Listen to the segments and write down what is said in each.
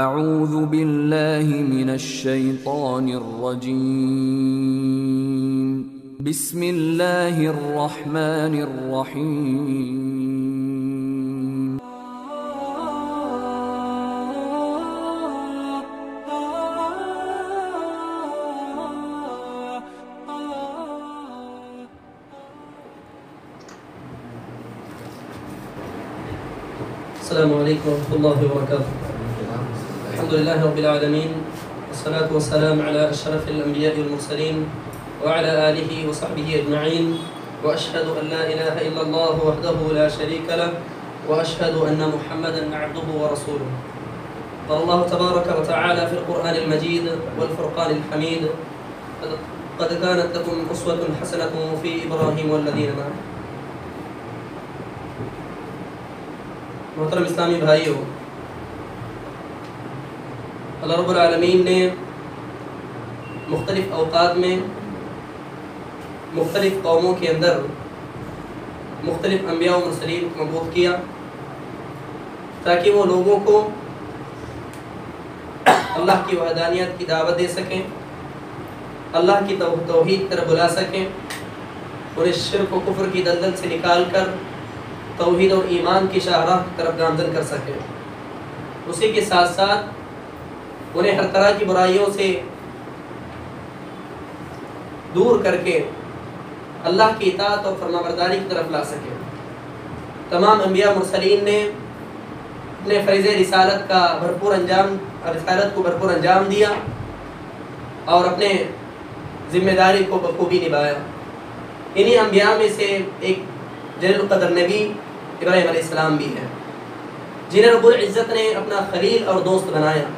اعوذ باللہ من الشیطان الرجیم بسم اللہ الرحمن الرحیم السلام علیکم ورحمۃ اللہ وبرکاتہ. الحمد للہ رب العالمین والصلاة والسلام على اشرف الانبیاء والمرسلین وعلى آلہ وصحبہ اجمعین واشہد ان لا الہ الا اللہ وحدہ لا شریک لہ واشہد ان محمدا عبدہ ورسولہ. قال اللہ تبارک وتعالى في القرآن المجید والفرقان الحمید قد كانت لكم اسوة حسنة في ابراہیم والذین معه. محترم اسلامی بھائیو، اللہ رب العالمین نے مختلف اوقات میں مختلف قوموں کے اندر مختلف انبیاء و مرسلین کو مبعوث کیا تاکہ وہ لوگوں کو اللہ کی وحدانیت کی دعوت دے سکیں، اللہ کی توحید طرف بلا سکیں، انہیں شرک و کفر کی دلدل سے نکال کر توحید اور ایمان کی شاہراہ کی طرف گامزن کر سکیں. اسی کے ساتھ ساتھ انہیں ہر طرح کی برائیوں سے دور کر کے اللہ کی اطاعت اور فرمانبرداری کی طرف لا سکیں. تمام انبیاء مرسلین نے اپنے فریضہ رسالت کو بھرپور انجام دیا اور اپنے ذمہ داری کو بخوبی نبھایا. انہی انبیاء میں سے ایک جلیل القدر نبی ابراہیم علیہ السلام بھی ہے، جنہیں رب العزت نے اپنا خلیل اور دوست بنایا،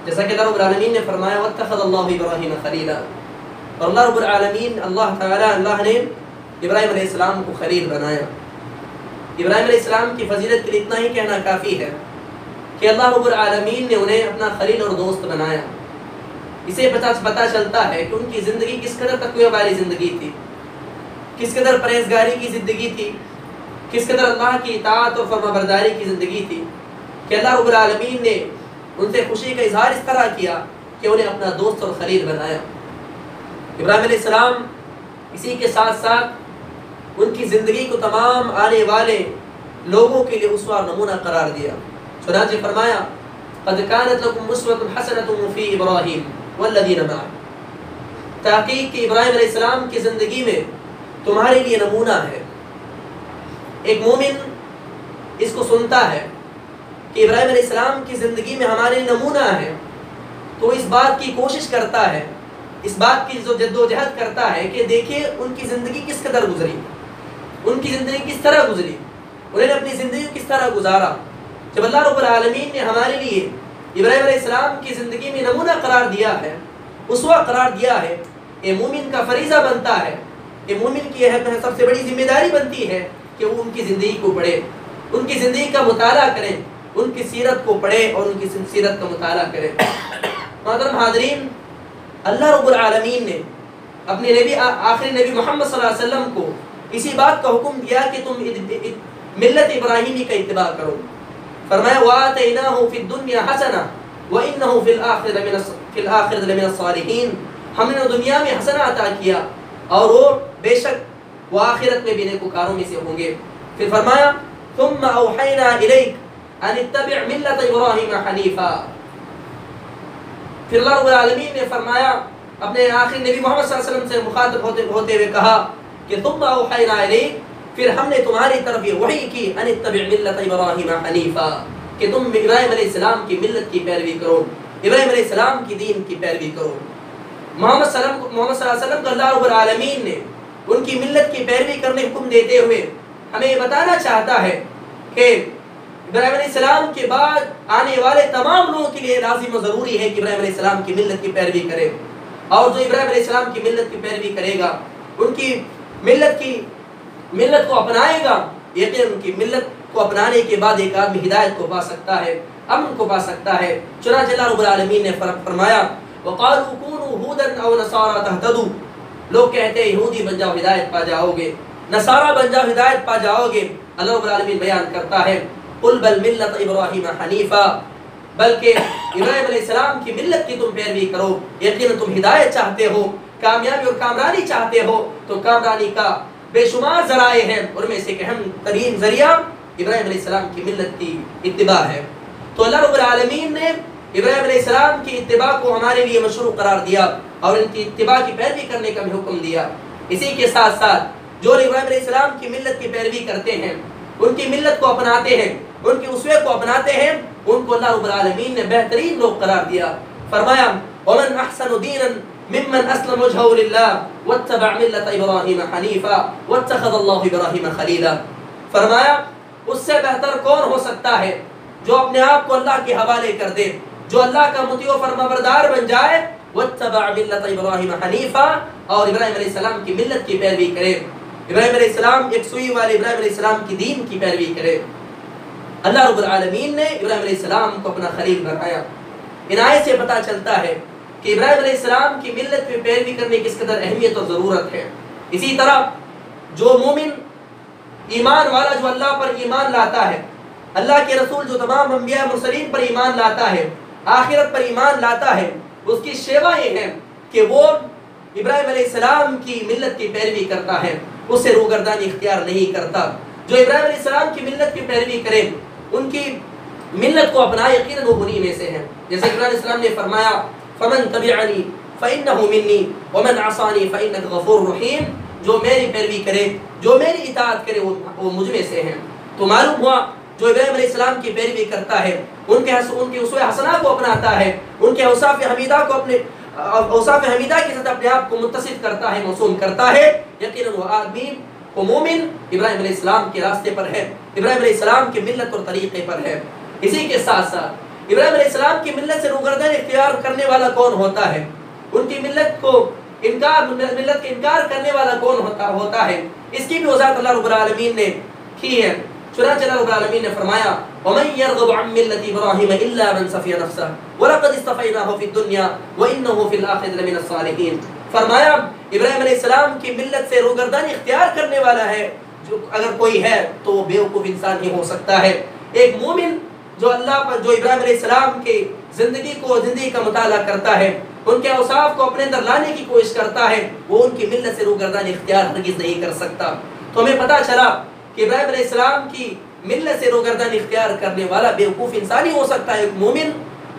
جیسا کہ اللہ رب العالمین نے فرمایا واتخذ اللہ ابراہیم خلیلا. اور اللہ رب العالمین اللہ نے ابراہیم علیہ السلام کو خلیل بنایا. ابراہیم علیہ السلام کی فضیلت کے لیے اتنا ہی کہنا کافی ہے کہ اللہ رب العالمین نے انہیں اپنا خلیل اور دوست بنایا. اسے پتہ چلتا ہے کہ ان کی زندگی کس قدر تقوی والی زندگی تھی، کس قدر پرہیزگاری کی زندگی تھی، کس قدر اللہ کی اطاعت اور فرمانبرداری کی زندگی تھی کہ اللہ رب العالمین نے ان سے خوشی کا اظہار اس طرح کیا کہ انہیں اپنا دوست اور خلیل بنایا. ابراہیم علیہ السلام اسی کے ساتھ ساتھ ان کی زندگی کو تمام آنے والے لوگوں کے لیے اسوہ اور نمونہ قرار دیا. چنانچہ فرمایا قد كانت لكم اسوة حسنة في ابراہیم والذین معه. تحقیق کہ ابراہیم علیہ السلام کی زندگی میں تمہارے لیے نمونہ ہے. ایک مومن اس کو سنتا ہے کہ ابراہیم علیہ السلام کی زندگی میں ہمارے لیے نمونہ ہے، تو اس بات کی کوشش کرتا ہے، اس بات کی جد و جہد کرتا ہے کہ دیکھیں ان کی زندگی کس قدر گزری، ان کی زندگی کس طرح گزری، انہوں نے اپنی زندگی کس طرح گزارا. جب اللہ رب العالمین نے ہمارے لیے ابراہیم علیہ السلام کی زندگی میں نمونہ قرار دیا ہے، اسوہ قرار دیا ہے، یہ مومن کا فریضہ بنتا ہے، کہ مومن کی سب سے بڑی ذمہ داری بنتی ہے کہ وہ ان کی زندگی کو پڑھے، ان کی زندگی کا مطالعہ کریں، ان کی سیرت کو پڑھے اور ان کی سیرت کا مطالعہ کریں. محترم حاضرین، اللہ رب العالمین نے اپنے نبی آخری نبی محمد صلی اللہ علیہ وسلم کو اسی بات کا حکم دیا کہ تم ملت ابراہیمی کا اتباع کرو. فرمایا وَآتَيْنَاهُ فِي الدُّنْيَا حَسَنَةً وَإِنَّهُ فِي الْآخِرَةِ لَمِنَ الصَّالِحِينَ. ہم نے دنیا میں حسنہ عطا کیا اور وہ بے شک وہ آخرت میں بھی نیکوکاروں میں سے ہوں گے. پھر فرمایا ثم اوحینا الیک ان اتبع ملت ابراہیم حنیفا. پھر اللہ رب العالمین نے فرمایا اپنے آخری نبی محمد صلی اللہ علیہ وسلم سے مخاطب ہوتے ہوئے کہا کہ ثم اوحینا الیک، پھر ہم نے تمہاری طرف یہ وحی کی ان اتبع ملت ابراہیم حنیفا، کہ تم ابراہیم علیہ السلام کی ملت کی پیروی کرو، ابراہیم علیہ السلام کی دین کی پیروی کرو. محمد صلی اللہ علیہ وسلم کو اللہ رب العالمین نے ان کی ملت کی پیروی کرنے حکم دیتے ہوئے ہمیں یہ بتانا چاہتا ہے کہ ابراہیم علیہ السلام کے بعد آنے والے تمام لوگوں کے لیے لازم و ضروری ہے کہ ابراہیم علیہ السلام کی ملت کی پیروی کرے. اور جو ابراہیم علیہ السلام کی ملت کی پیروی کرے گا، ان کی ملت کو اپنائے گا، یقین ان کی ملت کو اپنانے کے بعد ایک آدمی ہدایت کو پا سکتا ہے، امن کو پا سکتا ہے. چنانچہ اللہ رب العالمین نے فرمایا وَقَالُوا كُونُوا هُودًا أَوْ نَصَارَىٰ تَهْتَدُوا. لوگ کہتے ہیں یہودی بن جاؤ ہدایت پا جاؤ گے، نصارہ بن جاؤ ہدایت پا جاؤ گے. اللہ رب العالمین بیان کرتا ہے قل بل ملت ابراہیم حنیفا، بلکہ ابراہیم علیہ السلام کی ملت کی تم پیروی کرو. یقیناً تم ہدایت چاہتے ہو, کامیابی اور کامرانی چاہتے ہو, تو کامرانی کا بے شمار ذرائع ہیں, اور میں سے ایک اہم ترین ذریعہ ابراہیم علیہ السلام کی ملت کی اتباع ہے. تو اللہ رب العالمین نے ابراہیم علیہ السلام کی اتباع کو ہمارے لیے مشروع قرار دیا اور ان کی اتباع کی پیروی کرنے کا بھی حکم دیا. اسی کے ساتھ ساتھ جو ابراہیم علیہ السلام کی ملت کی پیروی کرتے ہیں, ان کی ملت کو اپناتے ہیں, ان کی اسوے کو اپناتے ہیں, ان کو اللہ رب العالمین نے بہترین لوگ قرار دیا. فرمایا ومن احسن دینا ممن اسلم وجهه لله واتبع ملة ابراہیم حنیفا واتخذ اللہ ابراہیم خلیلا. فرمایا اس سے بہتر کون ہو سکتا ہے جو اپنے آپ کو اللہ کے حوالے کر دے, جو اللہ کا مطیع و فرمانبردار بن جائے, واتبع ملة ابراہیم حنیفا, اور ابراہیم علیہ السلام کی ملت کی پیروی کرے, ابراہیم علیہ السلام ایک سوئی والے ابراہیم علیہ السلام کی دین کی پیروی کرے. اللہ رب العالمین نے ابراہیم علیہ السلام کو اپنا خلیل بنایا. ان آیت سے پتہ چلتا ہے کہ ابراہیم علیہ السلام کی ملت میں پیروی کرنے کی کس قدر اہمیت اور ضرورت ہے. اسی طرح جو مومن ایمان والا, جو اللہ پر ایمان لاتا ہے, اللہ کے رسول جو تمام انبیاء مرسلین پر ایمان لاتا ہے, آخرت پر ایمان لاتا ہے, اس کی شیوا یہ ہے کہ وہ ابراہیم علیہ السلام کی ملت کی پیروی کرتا ہے, اس سے روگردانی اختیار نہیں کرتا. جو ابراہیم علیہ السلام کی ملت کی پیروی کرے, ان کی ملت کو اپنا, یقیناً وہ انہی میں سے ہیں. جیسے ابراہیم علیہ السلام نے فرمایا فمن تبعنی فانہ منی ومن عصانی فانک غفور رحیم, جو میری پیروی کرے, جو میری اطاعت کرے, وہ مجھ میں سے ہیں. تو معلوم ہوا جو ابراہیم علیہ السلام کی پیروی کرتا ہے, ان کے اسوہ حسنہ کو اپناتا ہے, ان کے اوصاف حمیدہ کو اپنے اوصاف حمیدہ کے ساتھ اپنے آپ کو متصف کرتا ہے, موسوم کرتا ہے, یقیناً وہ آدمی, وہ مومن ابراہیم علیہ السلام کے راستے پر ہے, ابراہیم علیہ السلام کی ملت اور طریقے پر ہے. اسی کے ساتھ ساتھ ابراہیم علیہ السلام کی ملت سے روگردانی اختیار کرنے والا کون ہوتا ہے, ان کی ملت کا انکار کرنے والا کون ہوتا ہے, اس کی بھی وضاحت اللہ رب العالمین نے کی ہے. چنانچہ اللہ رب العالمین نے فرمایا وَمَن يَرْغَبُ عَن مِّلَّةِ إِبْرَاهِيمَ إِلَّا مَن سَفِيَ نَفْسَهُ وَلَقَدِ اصْطَفَيْنَاهُ فِي الدُّنْيَا وَإِنَّهُ فِي الْآخِرَةِ لَمِنَ الصَّالِحِينَ. فرمایا ابراہیم علیہ السلام کی ملت سے روگردانی اختیار کرنے والا ہے جو اگر کوئی ہے تو وہ بیوقوف انسان ہی ہو سکتا ہے. ایک مومن جو اللہ پر, جو ابراہیم علیہ السلام کی زندگی کا مطالعہ کرتا ہے, ان کے اوصاف کو اپنے اندر لانے کی کوشش کرتا ہے, وہ ان کی ملت سے روگردانی اختیار ہرگز نہیں کر سکتا. تو ہمیں پتہ چلا کہ ابراہیم علیہ السلام کی ملت سے روگردانی اختیار کرنے والا بیوقوف انسان ہی ہو سکتا ہے. ایک مومن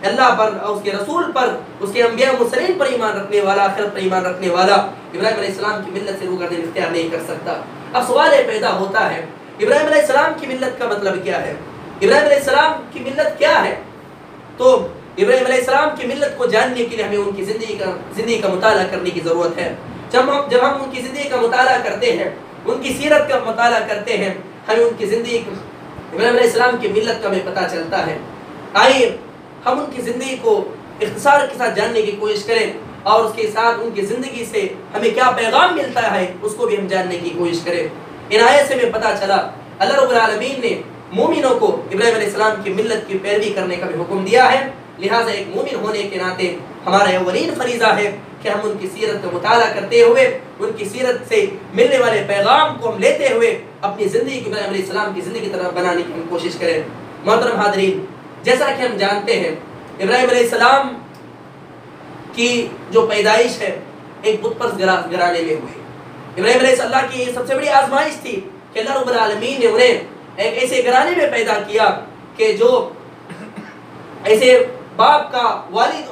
اللہ پر, اس کے رسول پر, اس کے انبیاء مرسلین پر ایمان رکھنے والا, آخرت پر ایمان رکھنے والا ابراہیم علیہ السلام کی ملت سے روگردانی اختیار نہیں کر سکتا. اب سوال یہ پیدا ہوتا ہے ابراہیم علیہ السلام کی ملت کا مطلب کیا ہے, ابراہیم علیہ السلام کی ملت کیا ہے. تو ابراہیم علیہ السلام کی ملت کو جاننے کے لیے ہمیں ان کی زندگی کا مطالعہ کرنے کی ضرورت ہے. جب ہم ان کی زندگی کا مطالعہ کرتے ہیں, ان کی سیرت کا مطالعہ کرتے ہیں, ہمیں ان کی زندگی, ابراہیم علیہ السلام کی ملت کا ہمیں پتہ چلتا ہے. آئیے ہم ان کی زندگی کو اختصار کے ساتھ جاننے کی کوشش کریں, اور اس کے ساتھ ان کی زندگی سے ہمیں کیا پیغام ملتا ہے اس کو بھی ہم جاننے کی کوشش کریں. ان آیت سے ہمیں پتہ چلا اللہ رب العالمین نے مومنوں کو ابراہیم علیہ السلام کی ملت کی پیروی کرنے کا بھی حکم دیا ہے. لہٰذا ایک مومن ہونے کے ناطے ہمارا اولین فریضہ ہے کہ ہم ان کی سیرت کا مطالعہ کرتے ہوئے, ان کی سیرت سے ملنے والے پیغام کو ہم لیتے ہوئے اپنی زندگی کو ابراہیم علیہ السلام کی زندگی کی طرح بنانے کی ہم کوشش کریں. محترم حاضرین, جیسا کہ ہم جانتے ہیں ابراہیم علیہ السلام کی جو پیدائش ہے ایک بت پرست گھرانے میں ہوئی. ابراہیم علیہ السلام کی سب سے بڑی آزمائش تھی کہ اللہ رب العالمین نے انہیں ایک ایسے گھرانے میں پیدا کیا کہ جو ایسے باپ کا والد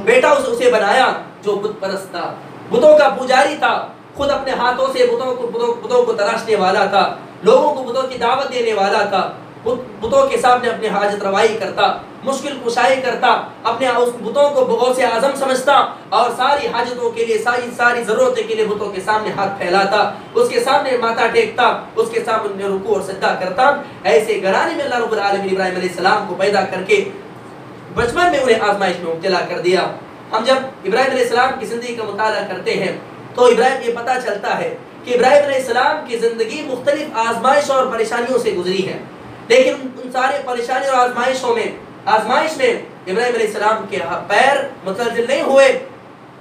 بیٹا اسے بنایا جو بت پرست تھا, بتوں کا پجاری تھا, خود اپنے ہاتھوں سے بتوں کو تراشنے والا تھا, لوگوں کو بتوں کی دعوت دینے والا تھا, بتوں کے سامنے اپنے حاجت روائی کرتا, مشکل کشائی کرتا, اپنے اس بتوں کو غوث اعظم سمجھتا اور ساری حاجتوں کے لیے, ساری ضرورتوں کے لیے بتوں کے سامنے ہاتھ پھیلاتا, اس کے سامنے ماتھا ٹیکتا, اس کے سامنے رکوع اور سجدہ کرتا. ایسے گھرانے میں اللہ رب العالمین ابراہیم علیہ السلام کو پیدا کر کے بچپن میں انہیں آزمائش میں مبتلا کر دیا. ہم جب ابراہیم علیہ السلام کی زندگی کا مطالعہ کرتے ہیں تو یہ پتہ چلتا ہے کہ ابراہیم علیہ السلام کی زندگی مختلف آزمائشوں اور پریشانیوں سے گزری ہے, لیکن ان سارے پریشانی اور آزمائش میں ابراہیم علیہ السلام کے پیر متزلزل نہیں ہوئے,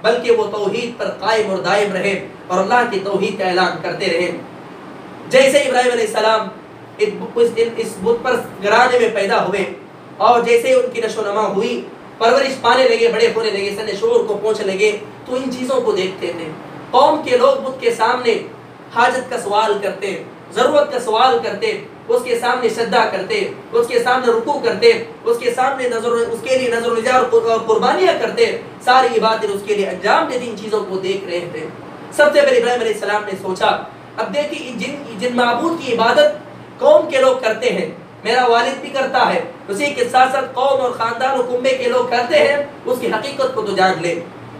بلکہ وہ توحید پر قائم اور دائم رہے اور اللہ کی توحید کا اعلان کرتے رہے. جیسے ابراہیم علیہ السلام اس بت پر گھرانے میں پیدا ہوئے, اور جیسے ان کی نشو و نما ہوئی، پرورش پانے لگے، بڑے ہونے لگے، سن شعور کو پہنچنے لگے، تو ان چیزوں کو دیکھتے تھے۔ قوم کے لوگ بت کے سامنے حاجت کا سوال کرتے، ضرورت کا سوال کرتے، اس کے سامنے سجدہ کرتے، اس کے سامنے رکوع کرتے، اس کے سامنے اس کے لیے نظر و نظار اور قربانیاں کرتے، ساری عبادتیں اس کے لیے انجام دیتی۔ ان چیزوں کو دیکھ رہے تھے۔ سب سے پہلے ابراہیم علیہ السلام نے سوچا، اب دیکھیے جن معبود کی عبادت قوم کے لوگ کرتے ہیں، میرا والد بھی کرتا ہے، اسی کے ساتھ ساتھ قوم اور خاندان و کنبے کے لوگ کرتے ہیں، اس کی حقیقت کو تو جان لے،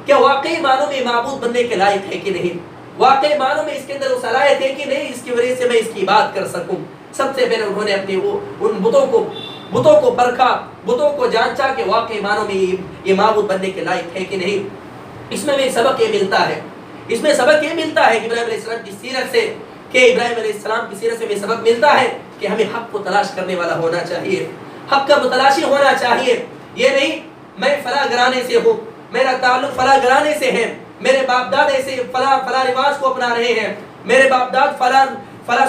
کیا واقعی معنوں میں معبود بننے کے لائق ہے کہ نہیں، واقعی معنوں میں اس کے اندر وہ صلاحیت ہے کہ نہیں، اس کی وجہ سے میں اس کی بات کر سکوں۔ سب سے پہلے انہوں نے اپنے ان بتوں کو پرکھا، بتوں کو جانچا کہ واقعی معنوں میں یہ معبود بننے کے لائق ہے کہ نہیں۔ اس میں بھی سبق یہ ملتا ہے، اس میں سبق یہ ملتا ہے کہ ابراہیم علیہ السلام کی سیرت سے، ابراہیم علیہ السلام کی سیرت سے بھی سبق ملتا ہے کہ ہمیں حق کو تلاش کرنے والا ہونا چاہیے، حق کا متلاشی ہونا چاہیے۔ یہ نہیں میں فلاں گھرانے سے ہوں، میرا تعلق فلاں گھرانے سے ہے، میرے باپ داد ایسے فلاں رواج کو اپنا رہے ہیں، میرے باپ داد فلاں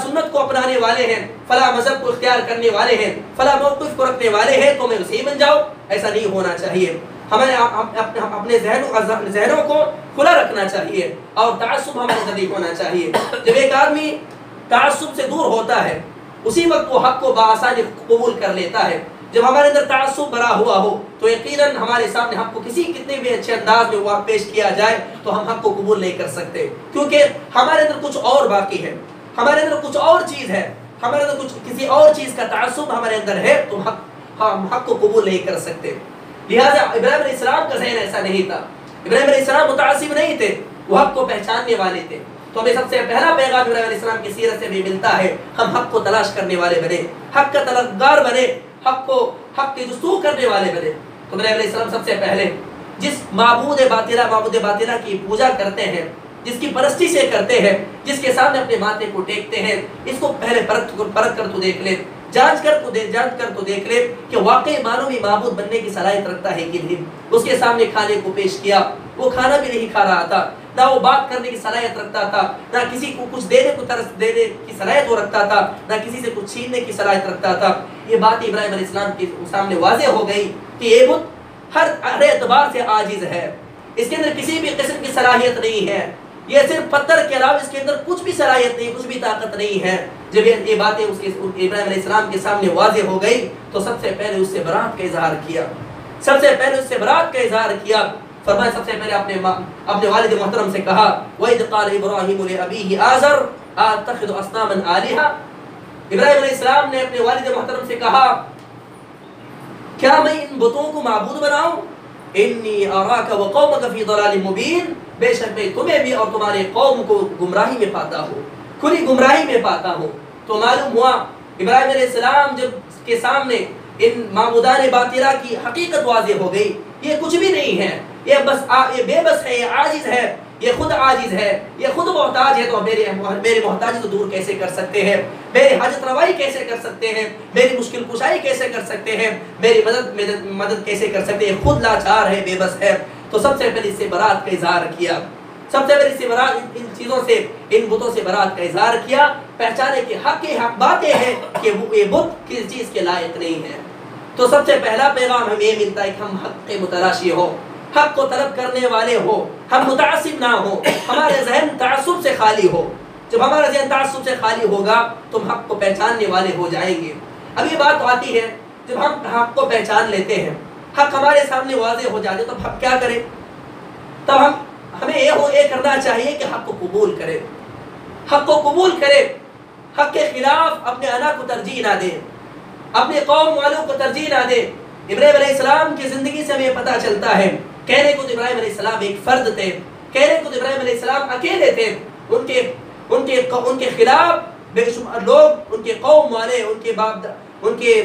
سنت کو اپنانے والے ہیں، فلاں مذہب کو اختیار کرنے والے ہیں، فلاں موقف کو رکھنے والے ہیں، تو میں اسے ہی بن جاؤں۔ ایسا نہیں ہونا چاہیے۔ ہمیں اپنے ذہنوں کو کھلا رکھنا چاہیے اور تعصب ہمارے اندر نہیں ہونا چاہیے۔ جب ایک آدمی تعصب سے دور ہوتا ہے، اسی وقت وہ حق کو بآسانی قبول کر لیتا ہے۔ جب ہمارے اندر تعصب بھرا ہوا ہو تو یقیناً ہمارے سامنے حق کو کتنے بھی اچھے انداز میں وہ پیش کیا جائے تو ہم حق کو قبول نہیں کر سکتے، کیونکہ ہمارے اندر کچھ اور باقی ہے، ہمارے اندر کچھ اور چیز ہے، ہمارے اندر کسی اور چیز کا تعصب ہمارے اندر ہے، تو ہم حق کو قبول نہیں کر سکتے۔ لہٰذا ابراہیم علیہ السلام کا ذہن ایسا نہیں تھا، ابراہیم علیہ السلام متعصب نہیں تھے، وہ حق کو پہچاننے والے تھے۔ تو ہمیں سب سے پہلا پیغام ابراہیم علیہ السلام کی سیرت سے بھی ملتا ہے، ہم حق کو تلاش کرنے والے بنے، حق کا طلبگار بنے، حق کی جستجو کرنے والے بنے۔ تو ابراہیم علیہ السلام سب سے پہلے جس معبود باطلہ کی پوجا کرتے ہیں، جس کی پرستی سے کرتے ہیں، جس کے سامنے اپنے ماتھے کو ٹیکتے ہیں، اس کو پہلے پرکھ کر تو دیکھ لے، جانچ کر تو دیکھ لے کہ واقعی معنوں میں معبود بننے کی صلاحیت رکھتا ہے کہ نہیں۔ اس کے سامنے کھانے کو پیش کیا، وہ کھانا بھی نہیں کھا رہا تھا، نہ وہ بات کرنے کی صلاحیت رکھتا تھا، نہ کسی کو کچھ دینے کی صلاحیت وہ رکھتا تھا، نہ کسی سے کچھ چھیننے کی صلاحیت رکھتا تھا۔ یہ بات ابراہیم علیہ السلام کے سامنے واضح ہو گئی کہ یہ بت ہر اعتبار سے عاجز ہے، اس کے اندر کسی بھی قسم کی صلاحیت نہیں ہے، یہ صرف پتھر کے علاوہ اس کے اندر کچھ بھی صلاحیت نہیں، کچھ بھی طاقت نہیں ہے۔ جب یہ باتیں ابراہیم علیہ السلام کے سامنے واضح ہو گئی تو سب سے پہلے اس سے برات کا اظہار کیا، فرمایا سب سے پہلے اپنے والد محترم سے کہا، وَإِذْ قَالَ إِبْرَاهِيمُ لِأَبِيهِ آزَرَ أَتَّخِذُ أَصْنَامًا آلِهَةً۔ ابراہیم علیہ السلام نے اپنے والد محترم سے کہا، کیا میں ان بتوں کو معبود بناؤں؟ انی اراک وقومک فی ضلال مبین، بے شک میں تمہیں بھی اور تمہارے قوم کو گمراہی میں پاتا ہوں، کھلی گمراہی میں پاتا ہوں۔ تو معلوم ہوا ابراہیم علیہ السلام جب کے سامنے ان معبودان باطلہ کی حقیقت واضح ہو گئی، یہ کچھ بھی نہیں ہے، یہ بے بس ہے، یہ عاجز ہے، یہ خود عاجز ہے، یہ خود محتاج ہے، تو میری محتاجی تو دور کیسے کر سکتے ہیں، میری حاجت روائی کیسے کر سکتے ہیں، میری مشکل کشائی کیسے کر سکتے ہیں، میری مدد کیسے کر سکتے ہیں، خود لاچار ہے، بے بس ہے۔ تو سب سے پہلے اس سے برات کا اظہار کیا، سب سے پہلے اس سے برات، ان چیزوں سے، ان بتوں سے برات کا اظہار کیا، پہچانے کہ حق باتیں ہیں کہ یہ بت کس چیز کے لائق نہیں ہے۔ تو سب سے پہلا پیغام ہمیں یہ ملتا ہے کہ ہم حق کے متلاشی ہو، حق کو طلب کرنے والے ہو، ہم متعصب نہ ہو، ہمارے ذہن تعصب سے خالی ہو۔ جب ہمارا ذہن تعصب سے خالی ہوگا تو ہم حق کو پہچاننے والے ہو جائیں گے۔ اب یہ بات آتی ہے جب ہم حق کو پہچان لیتے ہیں، حق ہمارے سامنے واضح ہو جاتے تو ہم کیا کریں؟ تب ہمیں یہ کرنا چاہیے کہ حق کو قبول کرے، حق کو قبول کرے، حق کے خلاف اپنے انا کو ترجیح نہ دے، اپنے قوم والوں کو ترجیح نہ دے۔ ابراہیم علیہ السلام کی زندگی سے ہمیں پتہ چلتا ہے، کہنے کو ابراہیم علیہ السلام ایک فرد تھے، کہنے کو ابراہیم علیہ السلام اکیلے تھے، ان کے خلاف بے شمار لوگ، ان کے قوم والے، ان کے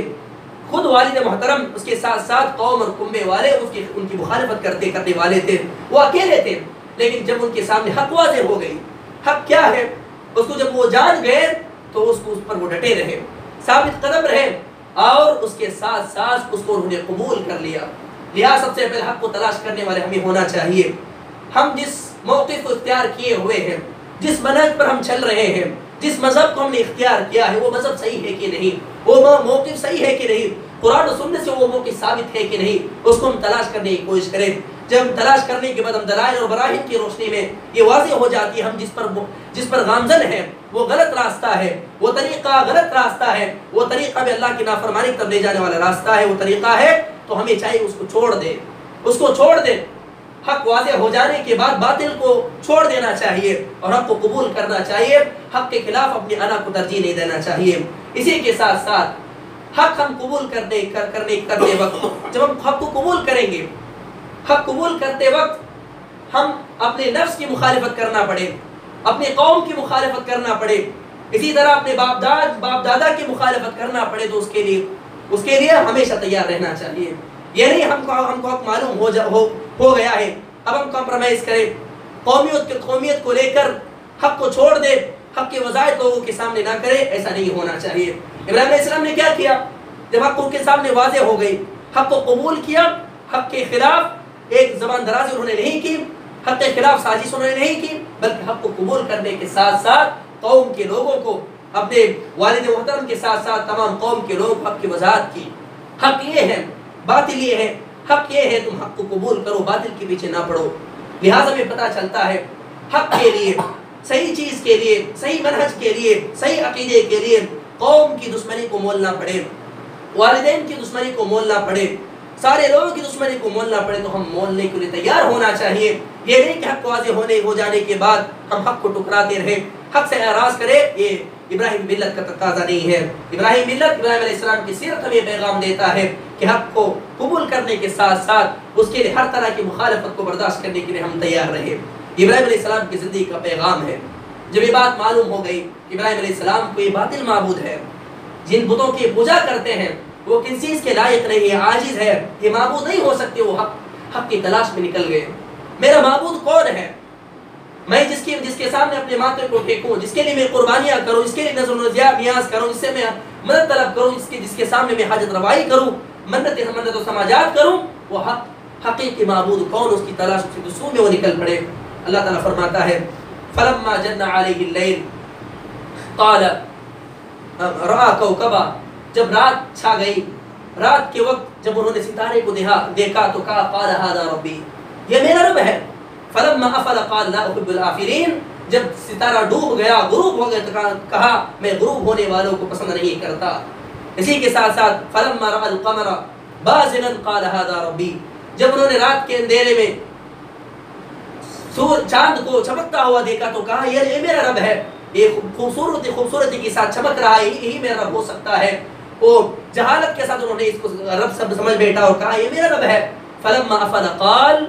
خود والد محترم، اس کے ساتھ ساتھ قوم اور کنبے والے ان کی مخالفت کرنے والے تھے، وہ اکیلے تھے۔ لیکن جب ان کے سامنے حق واضح ہو گئی، حق کیا ہے اس کو جب وہ جان گئے تو اس پر وہ ڈٹے رہے، ثابت قدم رہے، اور اس کے ساتھ ساتھ اس کو انہوں نے قبول کر لیا۔ لہٰذا سب سے پہلے حق کو تلاش کرنے والے ہمیں ہونا چاہیے۔ ہم جس موقف کو اختیار کیے ہوئے ہیں، جس منہج پر ہم چل رہے ہیں، جس مذہب کو ہم نے اختیار کیا ہے، وہ مذہب صحیح ہے کہ نہیں، وہ موقف صحیح ہے کہ نہیں، قرآن و سنت سے وہ موقف ثابت ہے کہ نہیں، اس کو ہم تلاش کرنے کی کوشش کریں۔ جب ہم تلاش کرنے کے بعد ہم دلائل اور براہین کی روشنی میں یہ واضح ہو جاتی ہے ہم جس پر گامزن ہے وہ غلط راستہ ہے، وہ طریقہ غلط راستہ ہے، وہ طریقہ بھی اللہ کی نافرمانی کی طرف لے جانے والا راستہ ہے، وہ طریقہ ہے، تو ہمیں چاہیے اس کو چھوڑ دے، اس کو چھوڑ دے۔ حق واضح ہو جانے کے بعد باطل کو چھوڑ دینا چاہیے اور حق کو قبول کرنا چاہیے، حق کے خلاف اپنی انا کو ترجیح نہیں دینا چاہیے۔ اسی کے ساتھ ساتھ حق ہم قبول کرتے وقت، جب ہم حق کو قبول کریں گے، حق قبول کرتے وقت ہم اپنے نفس کی مخالفت کرنا پڑے، اپنے قوم کی مخالفت کرنا پڑے، اسی طرح اپنے باپ دادا کی مخالفت کرنا پڑے، تو اس کے لیے ہمیشہ تیار رہنا چاہیے۔ یہ نہیں ہم کو حق معلوم ہو گیا ہے اب ہم کمپرومائز کریں، قومیت کو لے کر حق کو چھوڑ دے، حق کی وضاحت لوگوں کے سامنے نہ کرے، ایسا نہیں ہونا چاہیے۔ ابراہیم علیہ السلام نے کیا کیا؟ جب حق ان کے سامنے واضح ہو گئی، حق کو قبول کیا، حق کے خلاف ایک زبان درازی انہوں نے نہیں کی، حق کے خلاف سازش انہوں نے نہیں کی، بلکہ حق کو قبول کرنے کے ساتھ ساتھ قوم کے لوگوں کو، اپنے والد محترم کے ساتھ ساتھ تمام قوم کے لوگوں کو حق کی وضاحت کی۔ حق یہ ہے، باطل یہ ہے، حق یہ ہے تم حق کو قبول کرو، باطل کے پیچھے نہ پڑو۔ لہٰذا میں پتہ چلتا ہے حق کے لیے، صحیح چیز کے لیے، صحیح منہج کے لیے، صحیح عقیدے کے لیے قوم کی دشمنی کو مولنا پڑے، والدین کی دشمنی کو مولنا پڑے، سارے لوگوں کی دشمنی کو مولنا پڑے، تو ہم مولنے کے لیے تیار ہونا چاہیے۔ یہ نہیں کہ حق واضح ہو جانے کے بعد ہم حق کو ٹکراتے رہیں، حق سے اعراض کرے، یہ ابراہیم ملت کا تقاضا نہیں ہے۔ ابراہیم علیہ السلام کی سیرت ہمیں پیغام دیتا ہے کہ حق کو قبول کرنے کے ساتھ ساتھ اس کے لیے ہر طرح کی مخالفت کو برداشت کرنے کے لیے ہم تیار رہیں۔ ابراہیم علیہ السلام کی زندگی کا پیغام ہے۔ جب یہ بات معلوم ہو گئی کہ ابراہیم علیہ السلام کو یہ باطل معبود ہے، جن بتوں کی پوجا کرتے ہیں وہ کسی چیز کے لائق نہیں ہے، عاجز ہے، یہ معبود نہیں ہو سکتے، وہ حق کی تلاش میں نکل گئے۔ میرا معبود کون ہے؟ میں جس کے سامنے اپنے ماتھے کو ٹیکوں، جس کے لیے میں قربانیاں کروں، جس کے لیے نظر و نیاز کروں، جس سے میں مدد طلب کروں، جس کے سامنے میں حاجت روائی کروں، منت و سماجات کروں، وہ حقیقی معبود کون، اس کی تلاش کی جستجو میں وہ نکل پڑے۔ اللہ تعالیٰ فرماتا ہے فلما جن علیہ اللیل قال رأى کوكبا، جب رات چھا گئی، رات کے وقت جب انہوں نے ستارے کو دیکھا تو کہا قال هذا ربی، یہ میرا رب ہے۔ فلما افل قال لا احب الافلین، جب ستارہ ڈوب گیا، غروب ہو گیا، تو کہا میں غروب ہونے والوں کو پسند نہیں کرتا۔ اسی کے ساتھ ساتھ فلما رأى القمر بازغا قال هذا ربی، جب انہوں نے رات کے اندھیرے میں چاند کو چمکتا ہوا دیکھا تو کہا یہ میرا رب ہے، یہ خوبصورتی کے ساتھ چمک رہا ہے، یہی میرا رب ہو سکتا ہے۔ اور جہالت کے ساتھ انہوں نے اس کو رب سب سمجھ بیٹھا اور کہا یہ میرا رب ہے۔ فلما افل قال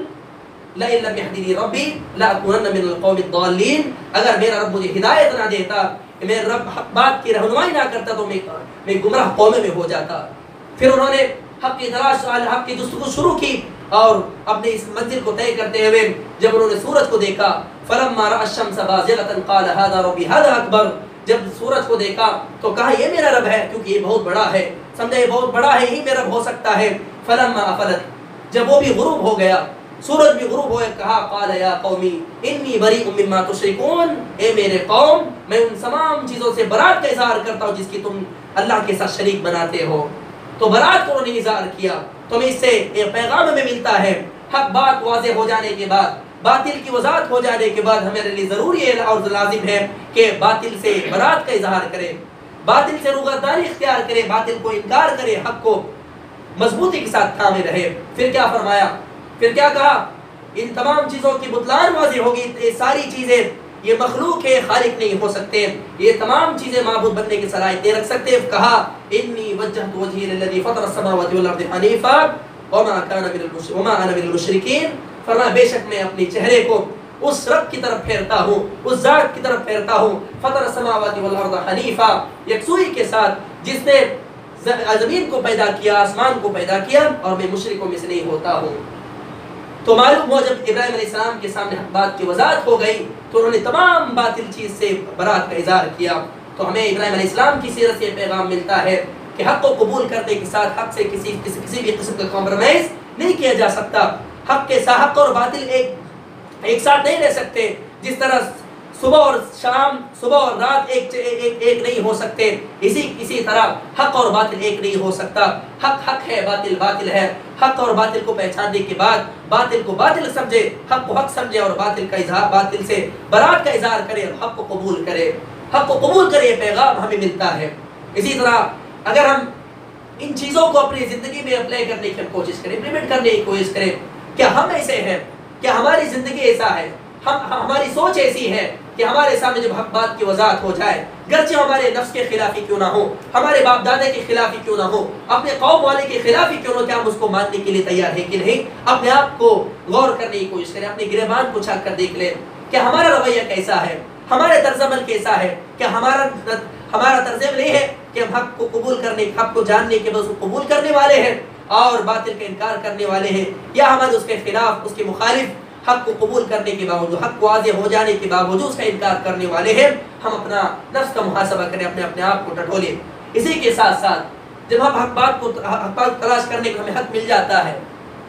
لئن لم يهدني ربي لاكونن من القوم الضالين، اگر میرا رب مجھے ہدایت نہ دیتا، میرا رب حق بات کی رہنمائی نہ کرتا تو میں گمراہ قوم میں ہو جاتا۔ پھر انہوں نے حق کی تلاش، حق کی جستجو شروع کی، اور اپنے اس منزل کو طے کرتے ہوئے جب انہوں نے سورج کو دیکھا فلما رأى الشمس بازغة قال هذا ربي هذا اکبر، جب سورج کو دیکھا تو کہا یہ میرا رب ہے، کیونکہ یہ بہت بڑا ہے، سمجھا یہ بہت بڑا ہے، یہی میرا رب ہو سکتا ہے۔ فلما افلت، جب وہ بھی غروب ہو گیا، سورج بھی غروب ہوئے، کہا قال یا قومی انی بریء مما تشرکون، اے میرے قوم میں ان تمام چیزوں سے برات کا اظہار کرتا ہوں جس کی تم اللہ کے ساتھ شریک بناتے ہو۔ تو برات کو انہوں نے اظہار کیا۔ تو اس سے ایک پیغام ہمیں ملتا ہے، حق بات واضح ہو جانے کے بعد، باطل کی وضاحت ہو جانے کے بعد ہمارے لیے ضروری ہے اور لازم ہے کہ باطل سے برات کا اظہار کرے، باطل سے روگردانی اختیار کرے، باطل کو انکار کرے، حق کو مضبوطی کے ساتھ تھامے رہے۔ پھر کیا فرمایا؟ پھر کیا کہا؟ ان تمام چیزوں کی بطلان واضح ہوگی، یہ ساری چیزیں یہ مخلوق ہے، خالق نہیں ہو سکتے، یہ تمام چیزیں معبود بننے کی صلاحیت نہیں رکھ سکتے۔ کہا انی وجہت وجہی للذی فطر السماوات والارض حنیفا وما انا من المشرکین، فرمایا بے شک میں اپنے چہرے کو اس رب کی طرف پھیرتا ہوں، اس ذات کی طرف پھیرتا ہوں، فطر السماوات والارض حنیفا، یکسوئی کے ساتھ، جس نے زمین کو پیدا کیا، آسمان کو پیدا کیا، اور میں مشرکوں میں سے نہیں ہوتا ہوں۔ تو معلوم ہوا جب ابراہیم علیہ السلام کے سامنے حق بات کی وضاحت ہو گئی تو انہوں نے تمام باطل چیز سے برات کا اظہار کیا۔ تو ہمیں ابراہیم علیہ السلام کی سیرت سے پیغام ملتا ہے کہ حق کو قبول کرنے کے ساتھ حق سے کسی بھی قسم کا کمپرومائز نہیں کیا جا سکتا۔ حق کے ساتھ حق اور باطل ایک ساتھ نہیں رہ سکتے۔ جس طرح صبح اور شام، صبح اور رات ایک نہیں ہو سکتے، اسی طرح حق اور باطل ایک نہیں ہو سکتا۔ حق حق ہے، باطل باطل ہے۔ حق اور باطل کو پہچاننے کے بعد باطل کو باطل سمجھے، حق کو حق سمجھے اور باطل سے برات کا اظہار کرے اور حق کو قبول کرے، حق کو قبول کرے، یہ پیغام ہمیں ملتا ہے۔ اسی طرح اگر ہم ان چیزوں کو اپنی زندگی میں اپلائی کرنے کی کوشش کریں، امپلیمنٹ کرنے کی کوشش کریں، کیا ہم ایسے ہیں، کیا ہماری زندگی ایسا ہے، ہماری سوچ ایسی ہے کہ ہمارے سامنے جب حق بات کی وضاحت ہو جائے، گرچہ ہمارے نفس کے خلاف ہی کیوں نہ ہو، ہمارے باپ دادا کے خلاف ہی کیوں نہ ہو، اپنے قوم والے کے خلاف ہی کیوں نہ ہو، کیا ہم اس کو ماننے کے لیے تیار ہیں کہ نہیں؟ اپنے آپ کو غور کرنے کی کوشش کریں، اپنے گریبان کو چھان کر دیکھ لیں کہ ہمارا رویہ کیسا ہے، ہمارے طرز عمل کیسا ہے، کہ ہمارا طرز عمل یہ ہے کہ ہم حق کو قبول کرنے، حق کو جاننے کے بعد اس کو قبول کرنے والے ہیں اور باطل کا انکار کرنے والے ہیں، یا ہمارے اس کے خلاف، اس کے مخالف، حق کو قبول کرنے کے باوجود، حق کو واضح ہو جانے کے باوجود اس کا انکار کرنے والے ہیں۔ ہم اپنا نفس کا محاسبہ کریں، اپنے آپ کو ٹٹولیں۔ اسی کے ساتھ ساتھ جب ہم حق بات تلاش کرنے کا ہمیں حق مل جاتا ہے،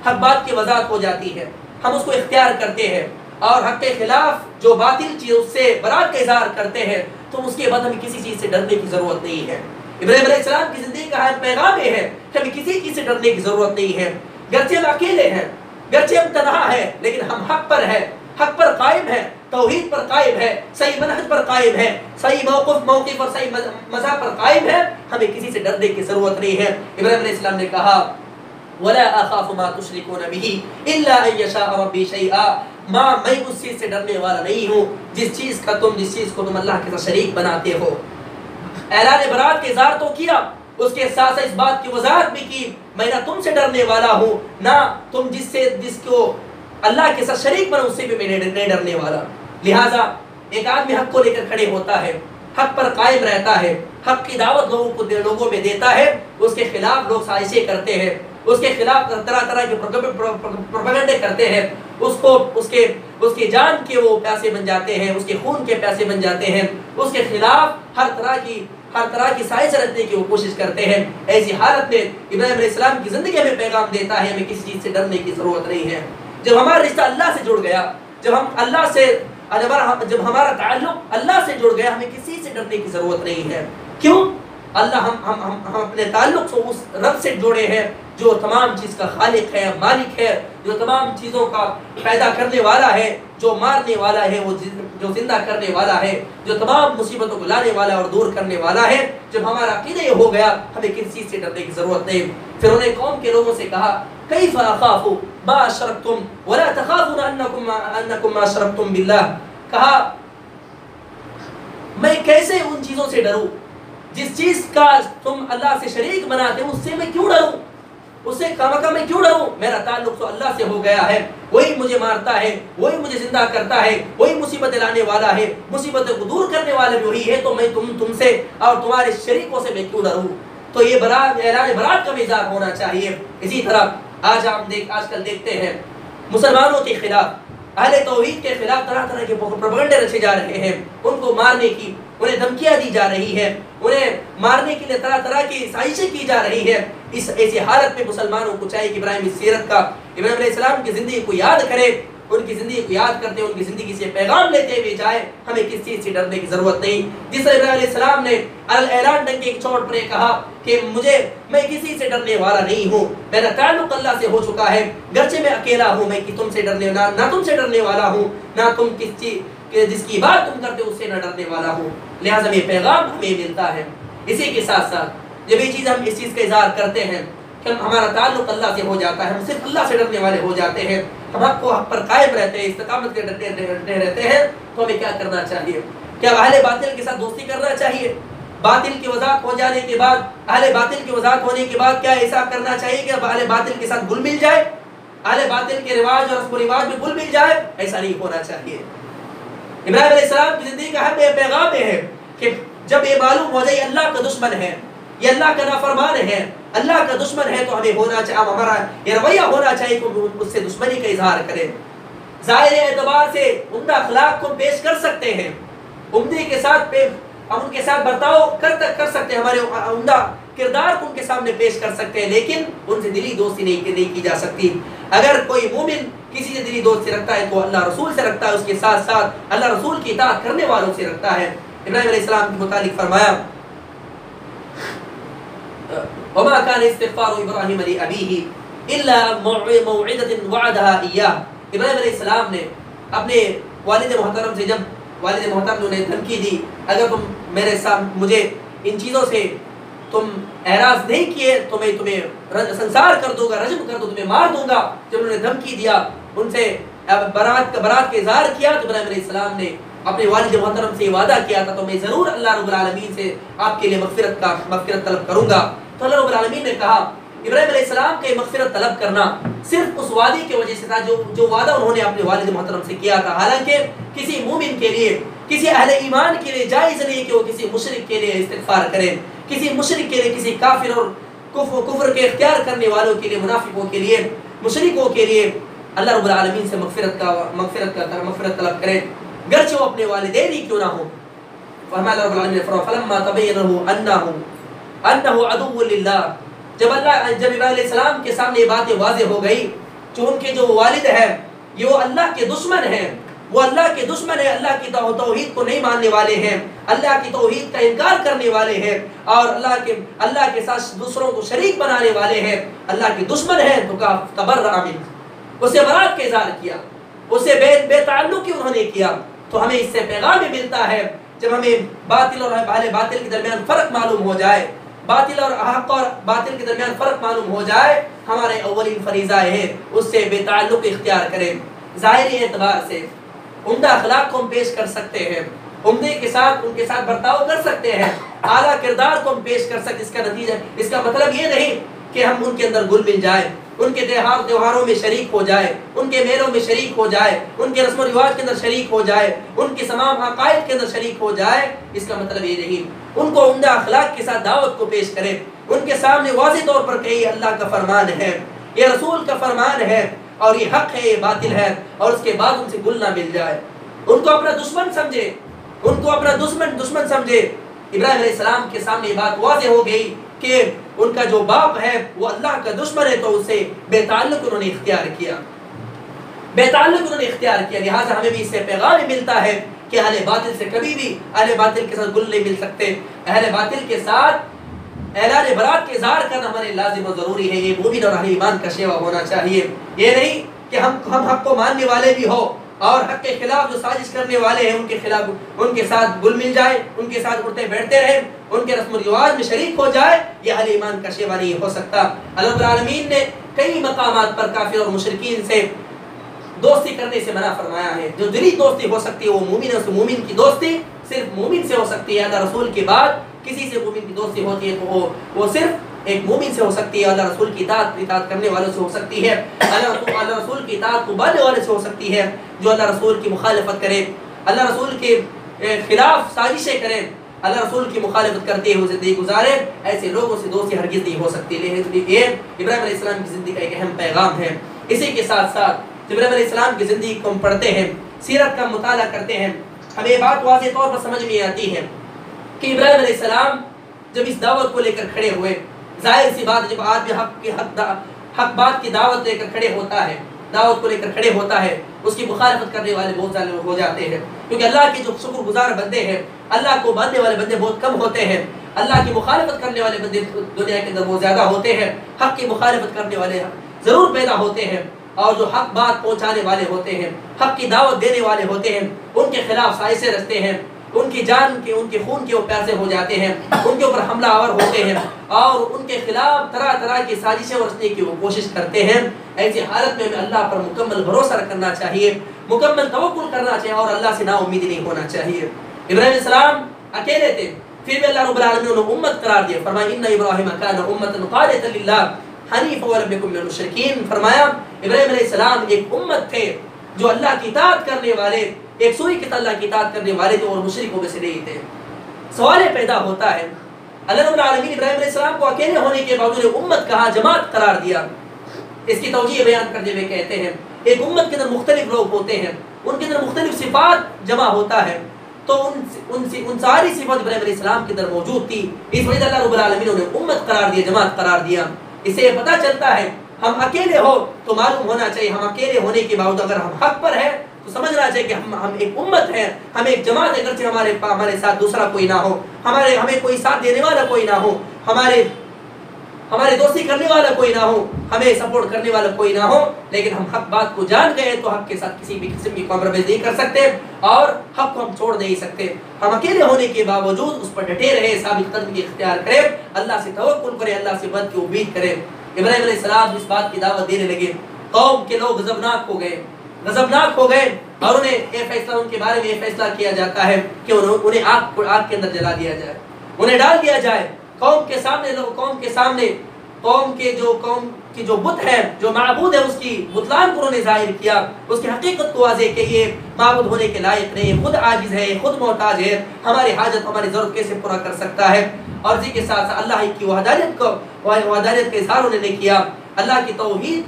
حق بات کی وضاحت ہو جاتی ہے، ہم اس کو اختیار کرتے ہیں اور حق کے خلاف جو باطل چیز اس سے برات کا اظہار کرتے ہیں، تو اس کے بعد ہمیں کسی چیز سے ڈرنے کی ضرورت نہیں ہے۔ ابراہیم علیہ السلام کی زندگی کا پیغام یہ ہے کہ ہمیں کسی چیز سے ڈرنے کی ضرورت نہیں ہے، گرچہ ہم اکیلے ہیں، گرچہ ہم تنہا ہیں، لیکن ہم حق پر ہیں، حق پر قائم ہیں، توحید پر قائم ہے، صحیح منہج پر قائم ہے، صحیح موقف اور صحیح مذہب پر قائم ہے، ہمیں کسی سے ڈرنے کی ضرورت نہیں ہے۔ ابراہیم علیہ السلام نے کہا وَلَا أَخَافُ مَا تُشْرِكُونَ بِهِ إِلَّا أَن يَشَاءَ رَبِّي شَيْئًا، میں اس چیز سے ڈرنے والا نہیں ہوں جس چیز کو تم اللہ کے ساتھ شریک بناتے ہو۔ اعلان برات کے اظہار تو کیا، اس کے ساتھ اس بات کی وضاحت بھی کی، میں نہ تم سے ڈرنے والا ہوں، نہ تم جس کو اللہ کے ساتھ شریک بنا اس سے بھی میں نہیں ڈرنے والا۔ لہٰذا ایک آدمی حق کو لے کر کھڑے ہوتا ہے، حق پر قائم رہتا ہے، حق کی دعوت لوگوں میں دیتا ہے، اس کے خلاف لوگ سازشیں کرتے ہیں، اس کے خلاف طرح کے پروپیگنڈے کرتے ہیں، اس کے جان کے وہ پیاسے بن جاتے ہیں، اس کے خون کے پیاسے بن جاتے ہیں، اس کے خلاف ہر طرح کی سازش رکھنے کی وہ کوشش کرتے ہیں۔ ایسی حالت میں ابراہیم علیہ السلام کی زندگی میں پیغام دیتا ہے ہمیں کسی چیز سے ڈرنے کی ضرورت نہیں ہے۔ جب ہمارا رشتہ اللہ سے جڑ گیا، جب ہمارا تعلق اللہ سے جڑ گیا، ہمیں کسی سے ڈرنے کی ضرورت نہیں ہے۔ کیوں؟ ہم اپنے تعلق سے اس رب سے جڑے ہیں جو تمام چیز کا خالق ہے، مالک ہے، جو تمام چیزوں کا پیدا کرنے والا ہے، جو مارنے والا ہے، وہ جو زندہ کرنے والا ہے، جو تمام مصیبتوں کو لانے والا اور دور کرنے والا ہے۔ جب ہمارا عقیدہ یہ ہو گیا، ہمیں کسی چیز سے ڈرنے کی ضرورت نہیں۔ پھر انہیں قوم کے لوگوں سے کہا کیف اخاف ما اشرکتم ولا تخافون انکم ما اشرکتم باللہ، کہا میں کیسے ان چیزوں سے ڈروں جس چیز کا تم اللہ سے شریک بناتے ہو، اس سے میں کیوں ڈروں، اس سے خامخواہ میں کیوں ڈروں؟ میرا تعلق تو اللہ سے ہو گیا ہے، وہی مجھے مارتا ہے، وہی مجھے زندہ کرتا ہے، وہی مصیبتیں لانے والا ہے، مصیبتوں کو دور کرنے والا بھی وہی ہے، تو میں تم سے اور تمہارے شریکوں سے میں کیوں ڈروں؟ تو یہ اعلان برات کا مزاج ہونا چاہیے۔ اسی طرح آج کل دیکھتے ہیں مسلمانوں کے خلاف، اہل توحید کے خلاف طرح کے پروپیگنڈے رچے جا رہے ہیں، ان کو مارنے کی انہیں دھمکیاں دی جا رہی ہیں، انہیں مارنے کے لیے طرح کی سازشیں کی جا رہی ہیں۔ ایسی حالت میں مسلمانوں کو چاہیے کہ ابراہیم علیہ السلام کی زندگی کو یاد کرے، ان کی زندگی کو یاد کرتے ان کی زندگی سے پیغام لیتے ہوئے جائے، ہمیں کس چیز سے ڈرنے کی ضرورت نہیں۔ جس طرح ابراہیم علیہ السلام نے اعلان ڈنکے کی چوٹ پر کہا کہ میں کسی سے ڈرنے والا نہیں ہوں، میرا تعلق اللہ سے ہو چکا ہے، گرچہ میں اکیلا ہوں، میں تم سے ڈرنے والا ہوں، نہ تم کس چیز جس کی بات تم کرتے اس سے نہ ڈرنے والا ہوں۔ لہٰذا یہ پیغام ہمیں ملتا ہے۔ اسی کے ساتھ ساتھ جب یہ چیز ہم اس چیز کا اظہار کرتے ہیں کہ ہمارا تعلق اللہ سے ہو جاتا ہے، ہم صرف اللہ سے ڈرنے والے ہو جاتے ہیں، ہم حق پر قائم رہتے ہیں، استقامت کے ڈٹے رہتے ہیں، تو ہمیں کیا کرنا چاہیے؟ کیا اہل باطل کے ساتھ دوستی کرنا چاہیے؟ باطل کی وضاحت ہو جانے کے بعد، اہل باطل کی وضاحت ہونے کے بعد کیا ایسا کرنا چاہیے کہ اہل باطل کے ساتھ گل مل جائے، اہل باطل کے رواج اور رسم و رواج میں گل مل جائے؟ ایسا نہیں ہونا چاہیے۔ ابراہیم علیہ السلام کی زندگی کا ہم پیغام ہے کہ جب یہ معلوم ہو جائے اللہ کا دشمن ہے، یہ اللہ کا نافرمان ہے، اللہ کا دشمن ہے، تو ہمیں ہمارا یہ رویہ ہونا چاہیے کہ اس سے دشمنی کا اظہار کریں۔ ظاہر اعتبار سے عمدہ اخلاق کو پیش کر سکتے ہیں، عمدگی کے ساتھ ہم ان کے ساتھ برتاؤ کر سکتے ہیں، ہمارے عمدہ کردار کو ان کے سامنے پیش کر سکتے ہیں، لیکن ان سے دلی دوستی نہیں کی جا سکتی۔ اگر کوئی مومن کسی سے دلی دوستی رکھتا ہے تو اللہ رسول سے رکھتا ہے، اس کے ساتھ ساتھ اللہ رسول کی اطاعت کرنے والوں سے رکھتا ہے۔ ابراہیم علیہ السلام کے متعلق فرمایا وما كان استغفار ابراہیم لابیہ الا موعدۃ وعدها ایاہ۔ ابراہیم علیہ السلام نے اپنے والد محترم سے، جب والد محترم نے انہیں دھمکی دی اگر تم میرے ساتھ مجھے ان چیزوں سے تم اعراض نہیں کیے تو میں تمہیں سنسار کر دوں گا، رجم کر دوں، تمہیں مار دوں گا، جب انہوں نے دھمکی دیا، ان سے برات کا اظہار کیا، تو ابراہیم علیہ السلام نے اپنے والد محترم سے وعدہ کیا تھا تو میں ضرور اللہ رب العالمین سے آپ کے لیے مغفرت طلب کروں گا۔ تو اللہ رب العالمین نے کہا ابراہیم علیہ السلام کے مغفرت طلب کرنا صرف اس وعدے کی وجہ سے تھا جو وعدہ انہوں نے اپنے والد محترم سے کیا تھا۔ حالانکہ کسی مومن کے لیے، کسی اہل ایمان کے لیے جائز نہیں کہ وہ کسی مشرک کے لیے استغفار کرے، کسی مشرک کے لیے، کسی کافر اور کفر کے اختیار کرنے والوں کے لیے، منافقوں کے لیے، مشرکوں کے لیے اللہ رب العالمین سے مغفرت طلب کریں، گرچہ وہ اپنے والدین ہی کیوں نہ ہو۔ فرمایا اللہ رب العالمین نے فلما تبینہ انہ عدو للہ، جب ابراہیم علیہ السلام کے سامنے یہ باتیں واضح ہو گئی کہ ان کے جو والد ہیں یہ وہ اللہ کے دشمن ہیں، وہ اللہ کے دشمن ہیں، اللہ کی توحید کو نہیں ماننے والے ہیں، اللہ کی توحید کا انکار کرنے والے ہیں اور اللہ کے ساتھ دوسروں کو شریک بنانے والے ہیں، اللہ کے دشمن ہیں، تو کہا تبرأ منہ، اسے برات کا اظہار کیا، اسے بے تعلقی انہوں نے کیا۔ تو ہمیں اس سے پیغام بھی ملتا ہے جب ہمیں باطل اور اہل باطل کے درمیان فرق معلوم ہو جائے، باطل اور حق اور باطل کے درمیان فرق معلوم ہو جائے، ہمارے اولین فریضہ ہے اس سے بے تعلق اختیار کریں۔ ظاہری اعتبار سے عمدہ اخلاق کو ہم پیش کر سکتے ہیں، عمدے کے ساتھ ان کے ساتھ برتاؤ کر سکتے ہیں، اعلیٰ کردار کو ہم پیش کر سکتے، اس کا نتیجہ، اس کا مطلب یہ نہیں کہ ہم ان کے اندر گل مل جائیں، ان کے تہواروں میں شریک ہو جائے، ان کے میلوں میں شریک ہو جائے، ان کے رسم و رواج کے اندر شریک ہو جائے، ان کے تمام عقائد کے اندر شریک ہو جائے، اس کا مطلب یہ نہیں۔ ان کو عمدہ اخلاق کے ساتھ دعوت کو پیش کرے، ان کے سامنے واضح طور پر کہ یہ اللہ کا فرمان ہے، یہ رسول کا فرمان ہے اور یہ حق ہے، یہ باطل ہے، اور اس کے بعد ان سے گل نہ مل جائے، ان کو اپنا دشمن سمجھے، ان کو اپنا دشمن سمجھے۔ ابراہیم علیہ السلام کے سامنے یہ بات واضح ہو گئی کہ ان کا جو باپ ہے وہ اللہ کا دشمن ہے، تو اسے بے تعلق انہوں نے اختیار کیا، بے تعلق انہوں نے اختیار کیا۔ لہٰذا ہمیں بھی اس سے پیغام ملتا ہے کہ اہل باطل سے کبھی بھی اہل باطل کے ساتھ گل نہیں مل سکتے، اہل باطل کے ساتھ اعلان برات کے اظہار کرنا ہمارے لازم و ضروری ہے۔ یہ مومن اور اہل ایمان کا شیوا ہونا چاہیے، یہ نہیں کہ ہم حق کو ماننے والے بھی ہو اور حق کے خلاف جو سازش کرنے والے ہیں ان کے خلاف ان کے ساتھ گل مل جائے، ان کے ساتھ اٹھتے بیٹھتے رہیں، ان کے رسم و رواج میں شریک ہو جائے، یہ اہل ایمان کا شیوا نہیں ہو سکتا۔ اللہ رب العالمین نے کئی مقامات پر کافر اور مشرکین سے دوستی کرنے سے منع فرمایا ہے۔ جو دلی دوستی ہو سکتی ہے وہ مومن ہے، اس مومن کی دوستی صرف مومن سے ہو سکتی ہے۔ اللہ رسول کے بعد کسی سے مومن کی دوستی ہوتی ہے تو وہ صرف ایک مومن سے ہو سکتی ہے، اللہ رسول کی اطاعت کرنے والوں سے ہو سکتی ہے، اللہ رسول کی اطاعت کو ماننے والے سے ہو سکتی ہے۔ جو اللہ رسول کی مخالفت کرے، اللہ رسول کے خلاف سازشیں کرے، اللہ رسول کی مخالفت کرتے ہوئے زندگی گزارے، ایسے لوگوں سے دوستی ہرگز نہیں ہو سکتی۔ یہ ابراہیم علیہ السلام کی زندگی کا ایک اہم پیغام ہے۔ اسی کے ساتھ ساتھ جب ابراہیم علیہ السلام کی زندگی کو ہم پڑھتے ہیں، سیرت کا مطالعہ کرتے ہیں، ہمیں یہ بات واضح طور پر سمجھ میں آتی ہے کہ ابراہیم علیہ السلام جب اس دعوت کو لے کر کھڑے ہوئے، ظاہر سی بات جب آدمی حق بات کی دعوت لے کر کھڑے ہوتا ہے، دعوت کو لے کر کھڑے ہوتا ہے، اس کی مخالفت کرنے والے بہت زیادہ لوگ ہو جاتے ہیں، کیونکہ اللہ کے جو شکر گزار بندے ہیں، اللہ کو ماننے والے بندے بہت کم ہوتے ہیں، اللہ کی مخالفت کرنے والے بندے دنیا کے اندر بہت زیادہ ہوتے ہیں۔ حق کی مخالفت کرنے والے ضرور پیدا ہوتے ہیں، اور جو حق بات پہنچانے والے ہوتے ہیں، حق کی دعوت دینے والے ہوتے ہیں، ان کے خلاف سازشیں رچتے ہیں، ان کی جان کے، ان کے خون کے وہ پیاسے ہو جاتے ہیں، ان کے اوپر حملہ آور ہوتے ہیں اور ان کے خلاف طرح طرح کی سازشیں رچنے کی وہ کوشش کرتے ہیں۔ ایسی حالت میں ہمیں اللہ پر مکمل بھروسہ رکھنا چاہیے، مکمل توکل کرنا چاہیے اور اللہ سے نا امیدی نہیں ہونا چاہیے۔ ابراہیم علیہ السلام اکیلے تھے، پھر بھی اللہ رب العالمین نے امت قرار دیا، فرمایا ان ابراہیم کان امۃ قانتا للہ حنیفا ولم یکن من المشرکین۔ فرمایا ابراہیم علیہ السلام ایک امت تھے جو اللہ کی اطاعت کرنے والے، ایک سوئی کی اللہ کی اطاعت کرنے والے تھے اور مشرکوں میں سے نہیں تھے۔ سوال پیدا ہوتا ہے، اللہ رب العالمین ابراہیم علیہ السلام کو اکیلے ہونے کے باوجود امت کہا، جماعت قرار دیا۔ اس کی توجیہ بیان کرتے ہوئے کہتے ہیں ایک امت کے اندر مختلف لوگ ہوتے ہیں، ان کے اندر مختلف صفات جمع ہوتا ہے، تو ان ساری صفات ابراہیم علیہ السلام کے اندر موجود تھی، اس وجہ سے اللہ رب العالمین نے امت قرار دیا، جماعت قرار دیا۔ اس سے یہ پتہ چلتا ہے ہم اکیلے ہو تو معلوم ہونا چاہیے ہم اکیلے ہونے کے باوجود اگر ہم حق پر ہیں تو سمجھنا چاہیے کہ ہم ایک امت ہیں، ہم ایک جماعت ہے، اگرچہ ہمارے ساتھ دوسرا کوئی نہ ہو، ہمیں کوئی ساتھ دینے والا کوئی نہ ہو، ہمارے دوستی کرنے والا کوئی نہ ہو، ہمیں سپورٹ کرنے والا کوئی نہ ہو، لیکن ہم حق بات کو جان گئے تو حق کے ساتھ کسی بھی قسم کی کمپرومائز نہیں کر سکتے اور حق کو ہم چھوڑ نہیں سکتے۔ ہم اکیلے ہونے کے باوجود اس پر ڈٹے رہے، ثابت قدمی اختیار کرے، اللہ سے توکل کرے، اللہ سے مدد کی امید کرے۔ ابراہیم علیہ السلام اس بات کی دعوت دینے لگے، قوم کے لوگ غضبناک ہو گئے اور انہیں فیصلہ ان کے بارے میں یہ فیصلہ کیا جاتا ہے کہ انہیں آگ کے اندر جلا دیا جائے، انہیں ڈال دیا جائے قوم کے جو بت ہے، جو معبود ہے، اس کی بطلان کو انہوں نے ظاہر کیا، اس کی حقیقت کو واضح کہ یہ معبود ہونے کے لائق نہیں، خود عاجز ہے، خود محتاج ہے، ہماری حاجت ہماری ضرورت کیسے پورا کر سکتا ہے۔ اور اسی کے ساتھ ساتھ اللہ کی وحدانیت کا اظہار انہوں نے کیا، اللہ کی توحید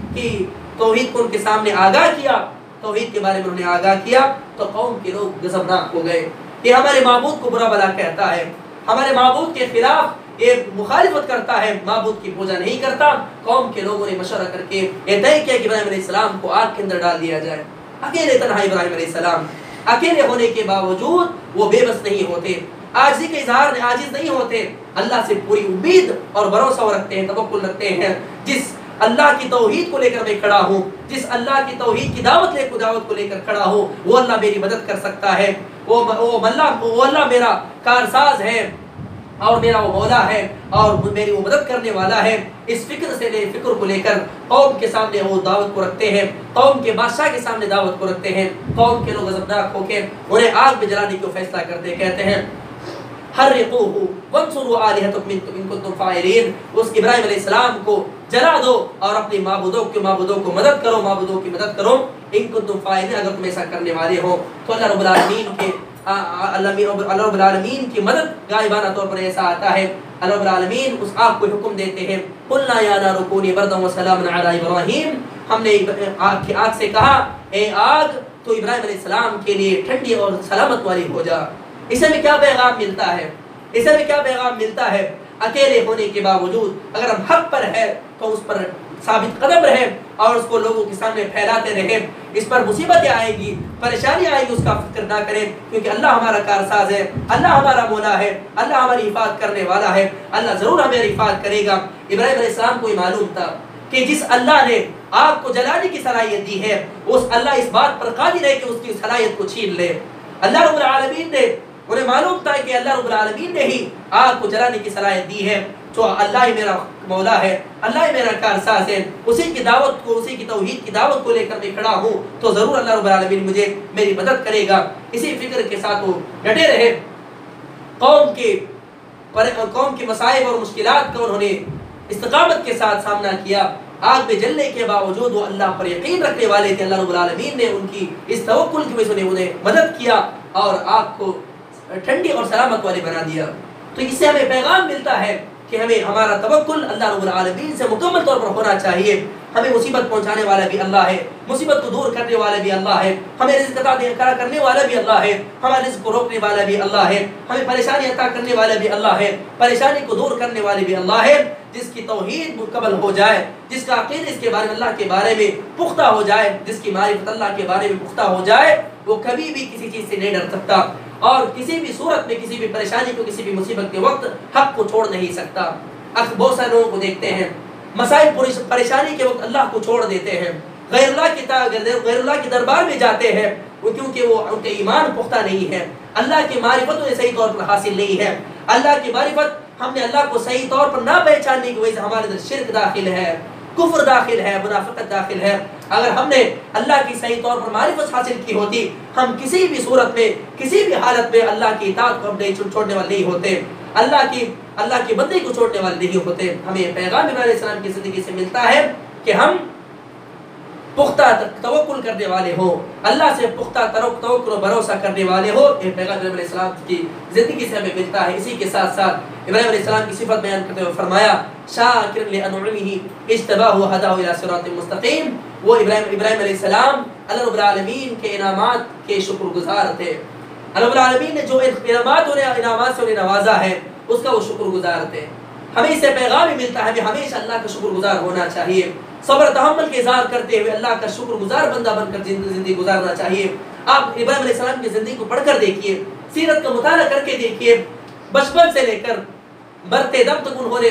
کو ان کے سامنے آگاہ کیا، توحید کے بارے میں انہوں نے آگاہ کیا، تو قوم کے لوگ غضبناک ہو گئے کہ ہمارے معبود کو برا بھلا کہتا ہے، ہمارے معبود کے خلاف یہ مخالفت کرتا ہے، معبود کی پوجا نہیں کرتا۔ قوم کے لوگوں نے مشورہ کر کے یہ طے کیا کہ ابراہیم علیہ السلام کو آگ کے اندر ڈال دیا جائے۔ اکیلے تنہا ابراہیم علیہ السلام، اکیلے ہونے کے باوجود وہ بے بس نہیں ہوتے، عاجزی کے اظہار میں عاجز نہیں ہوتے، اللہ سے پوری امید اور بھروسہ رکھتے ہیں، توکل رکھتے ہیں۔ جس اللہ کی توحید کو لے کر میں کھڑا ہوں، جس اللہ کی توحید کی دعوت کو لے کر کھڑا ہوں، وہ اللہ میری مدد کر سکتا ہے، وہ اللہ میرا کارساز ہے اور میرا وہ مولا ہے اور میری وہ مدد کرنے والا ہے۔ اس فکر کو لے کر قوم کے سامنے وہ دعوت کو رکھتے ہیں، قوم کے بادشاہ کے سامنے دعوت کو رکھتے ہیں۔ قوم کے لوگ غضبناک ہو کے انہیں آگ میں جلانے کو فیصلہ کرتے، کہتے ہیں حرقوہ وانصروا آلہتکم ان کنتم فاعلین، اس ابراہیم علیہ السلام کو جلا دو اور اپنے معبودوں کو مدد کرو ان کنتم فاعلین، اگر تم ایسا کرنے والے ہو۔ تو اللہ رب العالمین کی مدد غائبانہ طور پر ایسا آتا ہے، اللہ رب العالمین اس آگ کو حکم دیتے ہیں، قلنا یا نار کونی بردا وسلاما علی ابراہیم، ہم نے آگ سے کہا اے آگ تو ابراہیم علیہ السلام کے لیے ٹھنڈی اور سلامت والی ہو جا۔ اسے میں کیا پیغام ملتا ہے؟ اکیلے ہونے کے باوجود اگر ہم حق پر ہے تو اس پر ثابت قدم رہے اور اس کو لوگوں کے سامنے پھیلاتے رہے۔ اس پر مصیبتیں آئیں گی، پریشانی آئے گی، اس کا فکر نہ کریں، کیونکہ اللہ ہمارا کارساز ہے، اللہ ہمارا مولا ہے، اللہ ہماری حفاظت کرنے والا ہے، اللہ ضرور ہماری حفاظت کرے گا۔ ابراہیم علیہ السلام کو یہ معلوم تھا کہ جس اللہ نے آگ کو جلانے کی صلاحیت دی ہے، اس اللہ اس بات پر قادر ہے کہ اس کی صلاحیت کو چھین لے۔ اللہ رب العالمین نے، انہیں معلوم تھا کہ اللہ رب العالمین نے ہی آگ کو جلانے کی صلاحیت دی ہے، تو اللہ ہی میرا مولا ہے، اللہ ہی میرا کارساز ہے، اسی کی توحید کی دعوت کو لے کر میں کھڑا ہوں تو ضرور اللہ رب العالمین مجھے میری مدد کرے گا۔ اسی فکر کے ساتھ وہ ڈٹے رہے، قوم کے مسائب اور مشکلات کا انہوں نے استقامت کے ساتھ سامنا کیا۔ آگ میں جلنے کے باوجود وہ اللہ پر یقین رکھنے والے تھے، اللہ رب العالمین نے ان کی اس توکل کی وجہ سے انہیں مدد کیا اور آگ کو ٹھنڈی اور سلامت والے بنا دیا۔ تو اس سے ہمیں پیغام ملتا ہے کہ ہمارا توکل اللہ رب العالمین سے مکمل طور پر ہونا چاہیے۔ ہمیں مصیبت پہنچانے والا بھی اللہ ہے، مصیبت کو دور کرنے والا بھی اللہ ہے، ہمیں رزق عطا کرنے والا بھی اللہ ہے، ہمارے رزق کو روکنے والا بھی اللہ ہے، ہمیں پریشانی عطا کرنے والا بھی اللہ ہے، پریشانی کو دور کرنے والے بھی اللہ ہے۔ جس کی توحید مکمل ہو جائے، جس کا عقیدہ اس کے بارے میں اللہ کے بارے میں پختہ ہو جائے، جس کی معرفت اللہ کے بارے میں پختہ ہو جائے، وہ کبھی بھی کسی چیز سے نہیں ڈر سکتا اور کسی بھی صورت میں کسی بھی پریشانی کو، کسی بھی مصیبت کے وقت حق کو چھوڑ نہیں سکتا۔ بہت سارے لوگوں کو دیکھتے ہیں مسائل پریشانی کے وقت اللہ کو چھوڑ دیتے ہیں، غیر اللہ کے دربار میں جاتے ہیں، کیونکہ وہ ان کے ایمان پختہ نہیں ہے، اللہ کی معرفت انہیں صحیح طور پر حاصل نہیں ہے۔ اللہ کی معرفت ہم نے اللہ کو صحیح طور پر نہ پہچاننے کی وجہ سے ہمارے اندر شرک داخل ہے، کفر داخل ہے، منافقت داخل ہے۔ اگر ہم نے اللہ کی صحیح طور پر معرفت حاصل کی ہوتی، ہم کسی بھی صورت میں، کسی بھی حالت میں اللہ کی اطاعت کو ہم نہیں چھوڑنے والے نہیں ہوتے، اللہ کی بندگی کو چھوڑنے والے نہیں ہوتے۔ ہمیں یہ پیغام ابراہیم علیہ السلام کی زندگی سے ملتا ہے کہ ہم پختہ توکل کرنے والے ہو، اللہ سے پختہ توکل و بھروسہ کرنے والے ہو۔ یہ پیغام ابراہیم علیہ السلام کی زندگی سے ہمیں ملتا ہے۔ اسی کے ساتھ ساتھ ابراہیم علیہ السلام کی صفت بیان کرتے ہوئے فرمایا شاکر لانعمہ اجتباہ وہداہ الی صراط مستقیم، وہ ابراہیم علیہ السلام اللہ رب العالمین کے انعامات کے شکر گزار تھے۔ اللہ رب العالمین نے جو انعامات سے انہیں نوازا ہے اس کا وہ شکر گزار تھے۔ ہمیں اس سے پیغام ہی ملتا ہے کہ ہمیشہ اللہ کا شکر گزار ہونا چاہیے۔ صبر تحمل کے اظہار کرتے ہوئے اللہ کا شکر گزار بندہ بن کر زندگی گزارنا چاہیے۔ آپ ابراہیم علیہ السلام کی زندگی کو پڑھ کر دیکھیے، سیرت کا مطالعہ کر کے دیکھیے، بچپن سے لے کر مرتے دم تک انہوں نے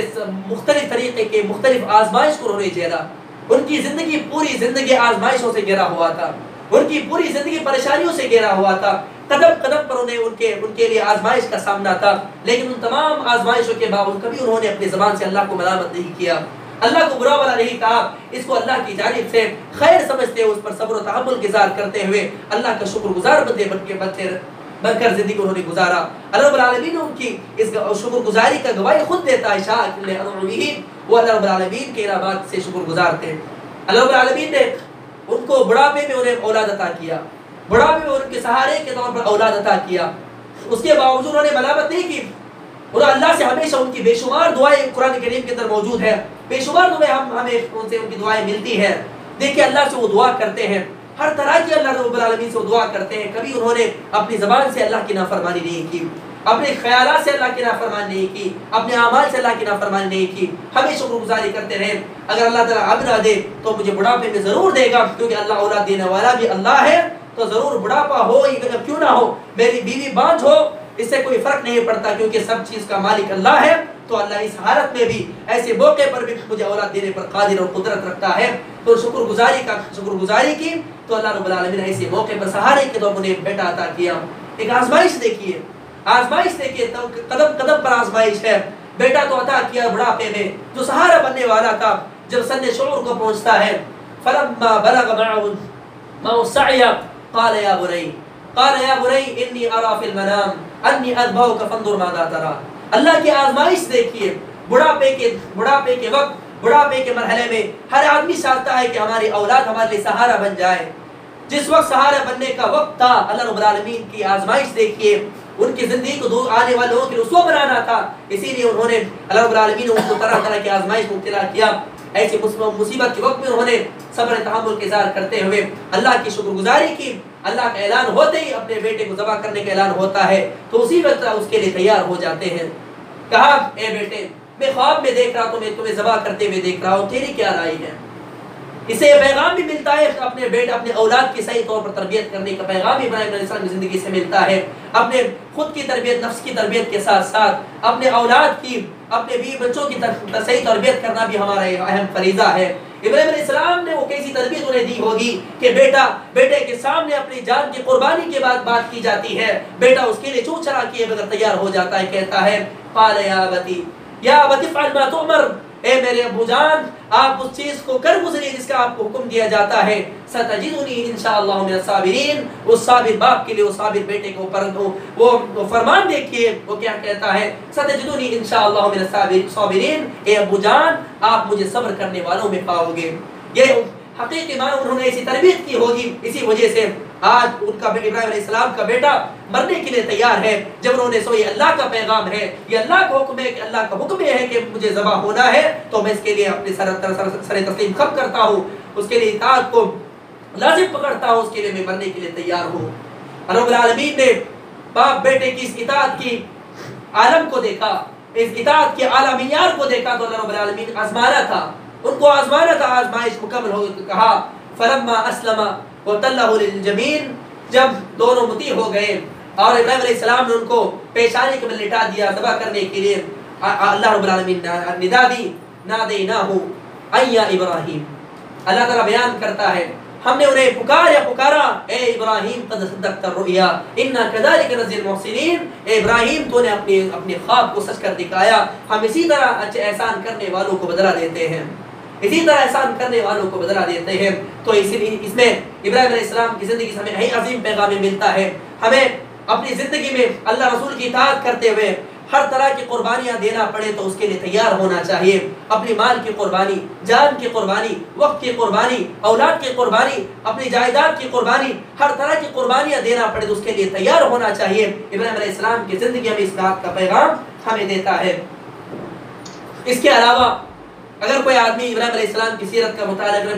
مختلف طریقے کے مختلف آزمائش کو انہوں نے جھیلا۔ ان کی زندگی پوری زندگی آزمائشوں سے گھرا ہوا تھا، ان کی پوری زندگی پریشانیوں سے گھرا ہوا تھا، قدم قدم پر انہیں ان کے لیے آزمائش کا سامنا تھا، لیکن ان تمام آزمائشوں کے باوجود کبھی انہوں نے اپنی زبان سے اللہ کو ملامت نہیں کیا، اللہ کو برا بھلا نہیں کہا، اس کو اللہ کی جانب سے خیر سمجھتے ہوئے اس پر صبر و تحمل کے اظہار کرتے ہوئے اللہ کا شکر گزار بن کر زندگی انہوں نے گزارا۔ اللہ رب العالمین نے ان کی اس شکر گزاری کا گواہی خود دیتا ہے، شاکر لانعمہ، وہ اللہ رب العالمین کے انعامات سے شکر گزار تھے۔ اللہ رب العالمین نے ان کو بڑھاپے میں انہیں اولاد عطا کیا، بڑھاپے میں ان کے سہارے کے طور پر اولاد عطا کیا، اس کے باوجود انہوں نے ملامت نہیں کی، اور اللہ سے ہمیشہ ان کی بے شمار دعائیں قرآن کریم کے اندر موجود ہے، بے شمار دعائیں ہمیں ان سے ان کی دعائیں ملتی ہیں۔ دیکھیں اللہ سے وہ دعا کرتے ہیں، ہر طرح کی اللہ رب العالمین سے وہ دعا کرتے ہیں، کبھی انہوں نے اپنی زبان سے اللہ کی نافرمانی نہیں کی، اپنے خیالات سے اللہ کی نافرمانی نہیں کی، اپنے اعمال سے اللہ کی نافرمانی نہیں کی، ہمیں شکر گزاری کرتے رہے۔ اگر اللہ تعالیٰ اب نہ دے تو مجھے بڑھاپے میں ضرور دے گا، کیونکہ اللہ اولاد دینے والا بھی اللہ ہے، تو ضرور بڑھاپا ہو یا کیوں نہ ہو، میری بیوی بانجھ ہو، اس سے کوئی فرق نہیں پڑتا، کیونکہ سب چیز کا مالک اللہ ہے، تو اللہ اس حالت میں بھی ایسے موقع پر بھی مجھے اولاد دینے پر قادر اور قدرت رکھتا ہے۔ تو شکر گزاری کی تو اللہ رب العالمین نے ایسے موقع پر سہارے کے طور پر انہیں بیٹا عطا کیا۔ ایک آزمائش دیکھیے، قدم قدم پر آزمائش ہے۔ بیٹا تو عطا کیا بڑھاپے میں، جو سہارا بننے والا تھا، جب سن شعور کو پہنچتا ہے، فلما بلغ معه السعي قال يا بني انی ارى في المنام انی اذبحك فانظر ماذا ترى۔ اللہ کی آزمائش دیکھیے، بڑھاپے کے وقت، بڑھاپے کے مرحلے میں ہر آدمی چاہتا ہے کہ ہماری اولاد ہمارے لیے سہارا بن جائے۔ جس وقت سہارا بننے کا وقت تھا، اللہ رب العالمین کی آزمائش دیکھیے، ان کی زندگی کو دور آنے والوں کے رسوا بنانا تھا، اسی لیے انہوں نے اللہ رب العالمین نے ان کو طرح طرح کی آزمائش مبتلا کیا۔ ایسی مصیبت کے وقت میں انہوں نے صبر تحمل کے اظہار کرتے ہوئے اللہ کی شکر گزاری کی۔ اللہ کا اعلان ہوتے ہی اپنے بیٹے کو ذبح کرنے کا اعلان ہوتا ہے تو اسی وقت اس کے لیے تیار ہو جاتے ہیں۔ کہا اے بیٹے، میں خواب میں دیکھ رہا تمہیں ذبح کرتے ہوئے دیکھ رہا ہوں، تیری کیا رائے ہے؟ اسے پیغام بھی ملتا ہے اپنے اولاد کی صحیح طور پر تربیت کرنے کا پیغام بھی ابراہیم علیہ السلام کی زندگی سے ملتا ہے۔ اپنے خود کی تربیت، نفس کی تربیت کے ساتھ ساتھ اپنے اولاد کی، اپنے بیوی بچوں کی صحیح تربیت کرنا بھی ہمارا اہم فریضہ ہے۔ ابراہیم علیہ السلام نے وہ کیسی تربیت انہیں دی ہوگی کہ بیٹے کے سامنے اپنی جان کی قربانی کے بعد بات کی جاتی ہے، بیٹا اس کے لیے چوچرا کیے بغیر تیار ہو جاتا ہے، کہتا ہے قال یا ابتی افعل ما تؤمر، اے میرے ابو جان آپ اس چیز کو کر گزریے جس کا آپ کو حکم دیا جاتا ہے، ستجدنی انشاءاللہ من الصابرین۔ اس صابر باپ کے لیے، اس صابر بیٹے کے اوپر وہ فرمان دیکھیے، وہ کیا کہتا ہے، ستجدنی انشاءاللہ من الصابرین، اے ابو جان آپ مجھے صبر کرنے والوں میں پاؤ گے۔ یہ حقیقی معنی انہوں نے ایسی تربیت کی ہوگی، اسی وجہ سے آج ان کا ابراہیم علیہ السلام کا بیٹا مرنے کے لیے تیار ہے، جب انہوں نے یہ اللہ کا پیغام ہے، یہ اللہ کا حکم ہے، کہ اللہ کا حکم یہ ہے کہ مجھے ذبح ہونا ہے، تو میں اس کے لیے اپنے سر تسلیم خم کرتا ہوں، اس کے لیے اطاعت کو لازم پکڑتا ہوں، اس کے لیے میں مرنے کے لیے تیار ہوں۔ رب العالمین نے باپ بیٹے کی اس اطاعت کی عالم کو دیکھا، اس اطاعت کے اعلیٰ معیار کو دیکھا، تو اللہ رب العالمین آزمانا تھا، ان کو آزمانا تھا، آزمائش مکمل ہو گئی۔ کہا فلما اسلم وتلہ للجبین، جب دونوں مطیع ہو گئے اور ابراہیم علیہ السلام نے ان کو پیشانی کے بل لٹا دیا ذبح کرنے کے لیے، اللہ رب العالمین نے ندا دی، نادیناہ ان یا ابراہیم۔ اللہ تعالیٰ بیان کرتا ہے ہم نے انہیں پکارا، اے ابراہیم قد صدقت الرؤیا انا کذلک نجزی المحسنین، اے ابراہیم تو نے اپنے خواب کو سچ کر دکھایا، ہم اسی طرح اچھے احسان کرنے والوں کو بدلہ دیتے ہیں، اسی طرح احسان کرنے والوں کو بدلہ دیتے ہیں۔ تو اس میں ابراہیم علیہ السلام کی زندگی سے ہمیں عظیم پیغام ملتا ہے، ہمیں اپنی زندگی میں اللہ رسول کی اطاعت کرتے ہوئے ہر طرح کی قربانیاں دینا پڑے تو اس کے لیے تیار ہونا چاہیے، اپنی مال کی قربانی، جان کی قربانی، وقت کی قربانی، اولاد کی قربانی، اپنی جائیداد کی قربانی، ہر طرح کی قربانیاں دینا پڑے تو اس کے لیے تیار ہونا چاہیے۔ ابراہیم علیہ السلام کی زندگی ہمیں اس بات کا پیغام ہمیں دیتا ہے۔ اس کے علاوہ اگر کوئی آدمی ابراہیم علیہ السلام کی سیرت کا مطالعہ کرے،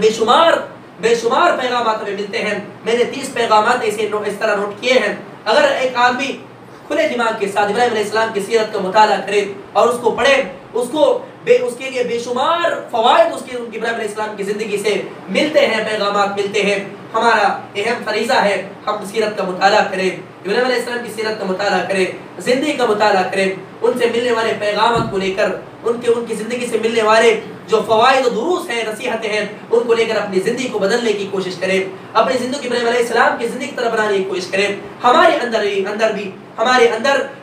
بے شمار پیغامات ہمیں ملتے ہیں۔ میں نے 30 پیغامات اس طرح نوٹ کیے ہیں۔ اگر ایک آدمی کھلے دماغ کے ساتھ ابراہیم علیہ السلام کی سیرت کا مطالعہ کرے اور اس کو پڑھے، اس کو اس کے لیے بے شمار فوائد اس کے ابراہیم علیہ السلام کی زندگی سے ملتے ہیں، پیغامات ملتے ہیں۔ ہمارا اہم فریضہ ہے ہم سیرت کا مطالعہ کریں، ابراہیم علیہ السلام کی سیرت کا مطالعہ کریں، زندگی کا مطالعہ کریں، ان سے ملنے والے پیغامات کو لے کر ان کی زندگی سے ملنے والے جو فوائد و دروس ہیں، نصیحتیں ہیں، ان کو لے کر اپنی زندگی کو بدلنے کی کوشش کریں، اپنی زندگی ابراہیم علیہ السلام کی زندگی کی طرح بنانے کی کوشش کریں۔ ہمارے اندر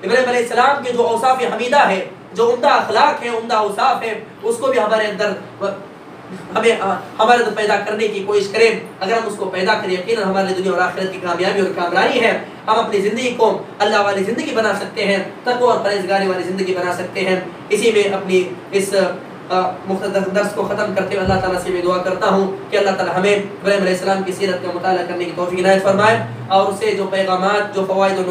ابراہیم علیہ السلام کے جو اوصاف حمیدہ ہے، جو عمدہ اخلاق ہے، عمدہ اوصاف ہے، اس کو بھی ہمارے اندر پیدا کرنے کی کوشش کریں۔ اگر ہم اس کو پیدا کریں، یقیناً ہمارے دنیا اور آخرت کی کامیابی اور کامرانی ہے۔ ہم اپنی زندگی کو اللہ والی زندگی بنا سکتے ہیں، تقوی اور پرہیزگاری والی زندگی بنا سکتے ہیں۔ اسی میں اپنی اس مختصر درس کو ختم کرتے ہوئے اللہ تعالیٰ سے میں دعا کرتا ہوں کہ اللہ تعالیٰ ہمیں ابراہیم علیہ السلام کی سیرت کا مطالعہ کرنے کی توفیق عنایت فرمائے، اور اس سے جو پیغامات، جو فوائد و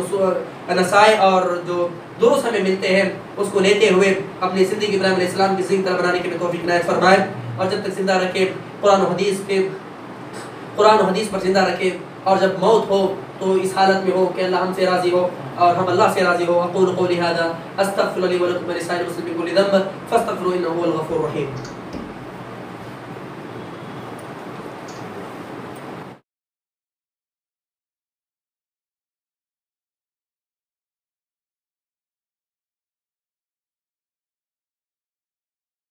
نصائح اور جو دروس ہمیں ملتے ہیں، اس کو لیتے ہوئے اپنی زندگی ابراہیم علیہ السلام کی زندگی طرح بنانے کی توفیق عنایت فرمائے، اور جب تک زندہ رکھے قرآن و حدیث پر زندہ رکھے، اور جب موت ہو تو اس حالت میں ہو کہ اللہ ہم سے راضی ہو اور ہم اللہ سے راضی ہو۔ اقول قولی ھذا استغفر لي ولكم ولسائر المسلمين من كل ذنب فاستغفروه انه هو الغفور الرحيم۔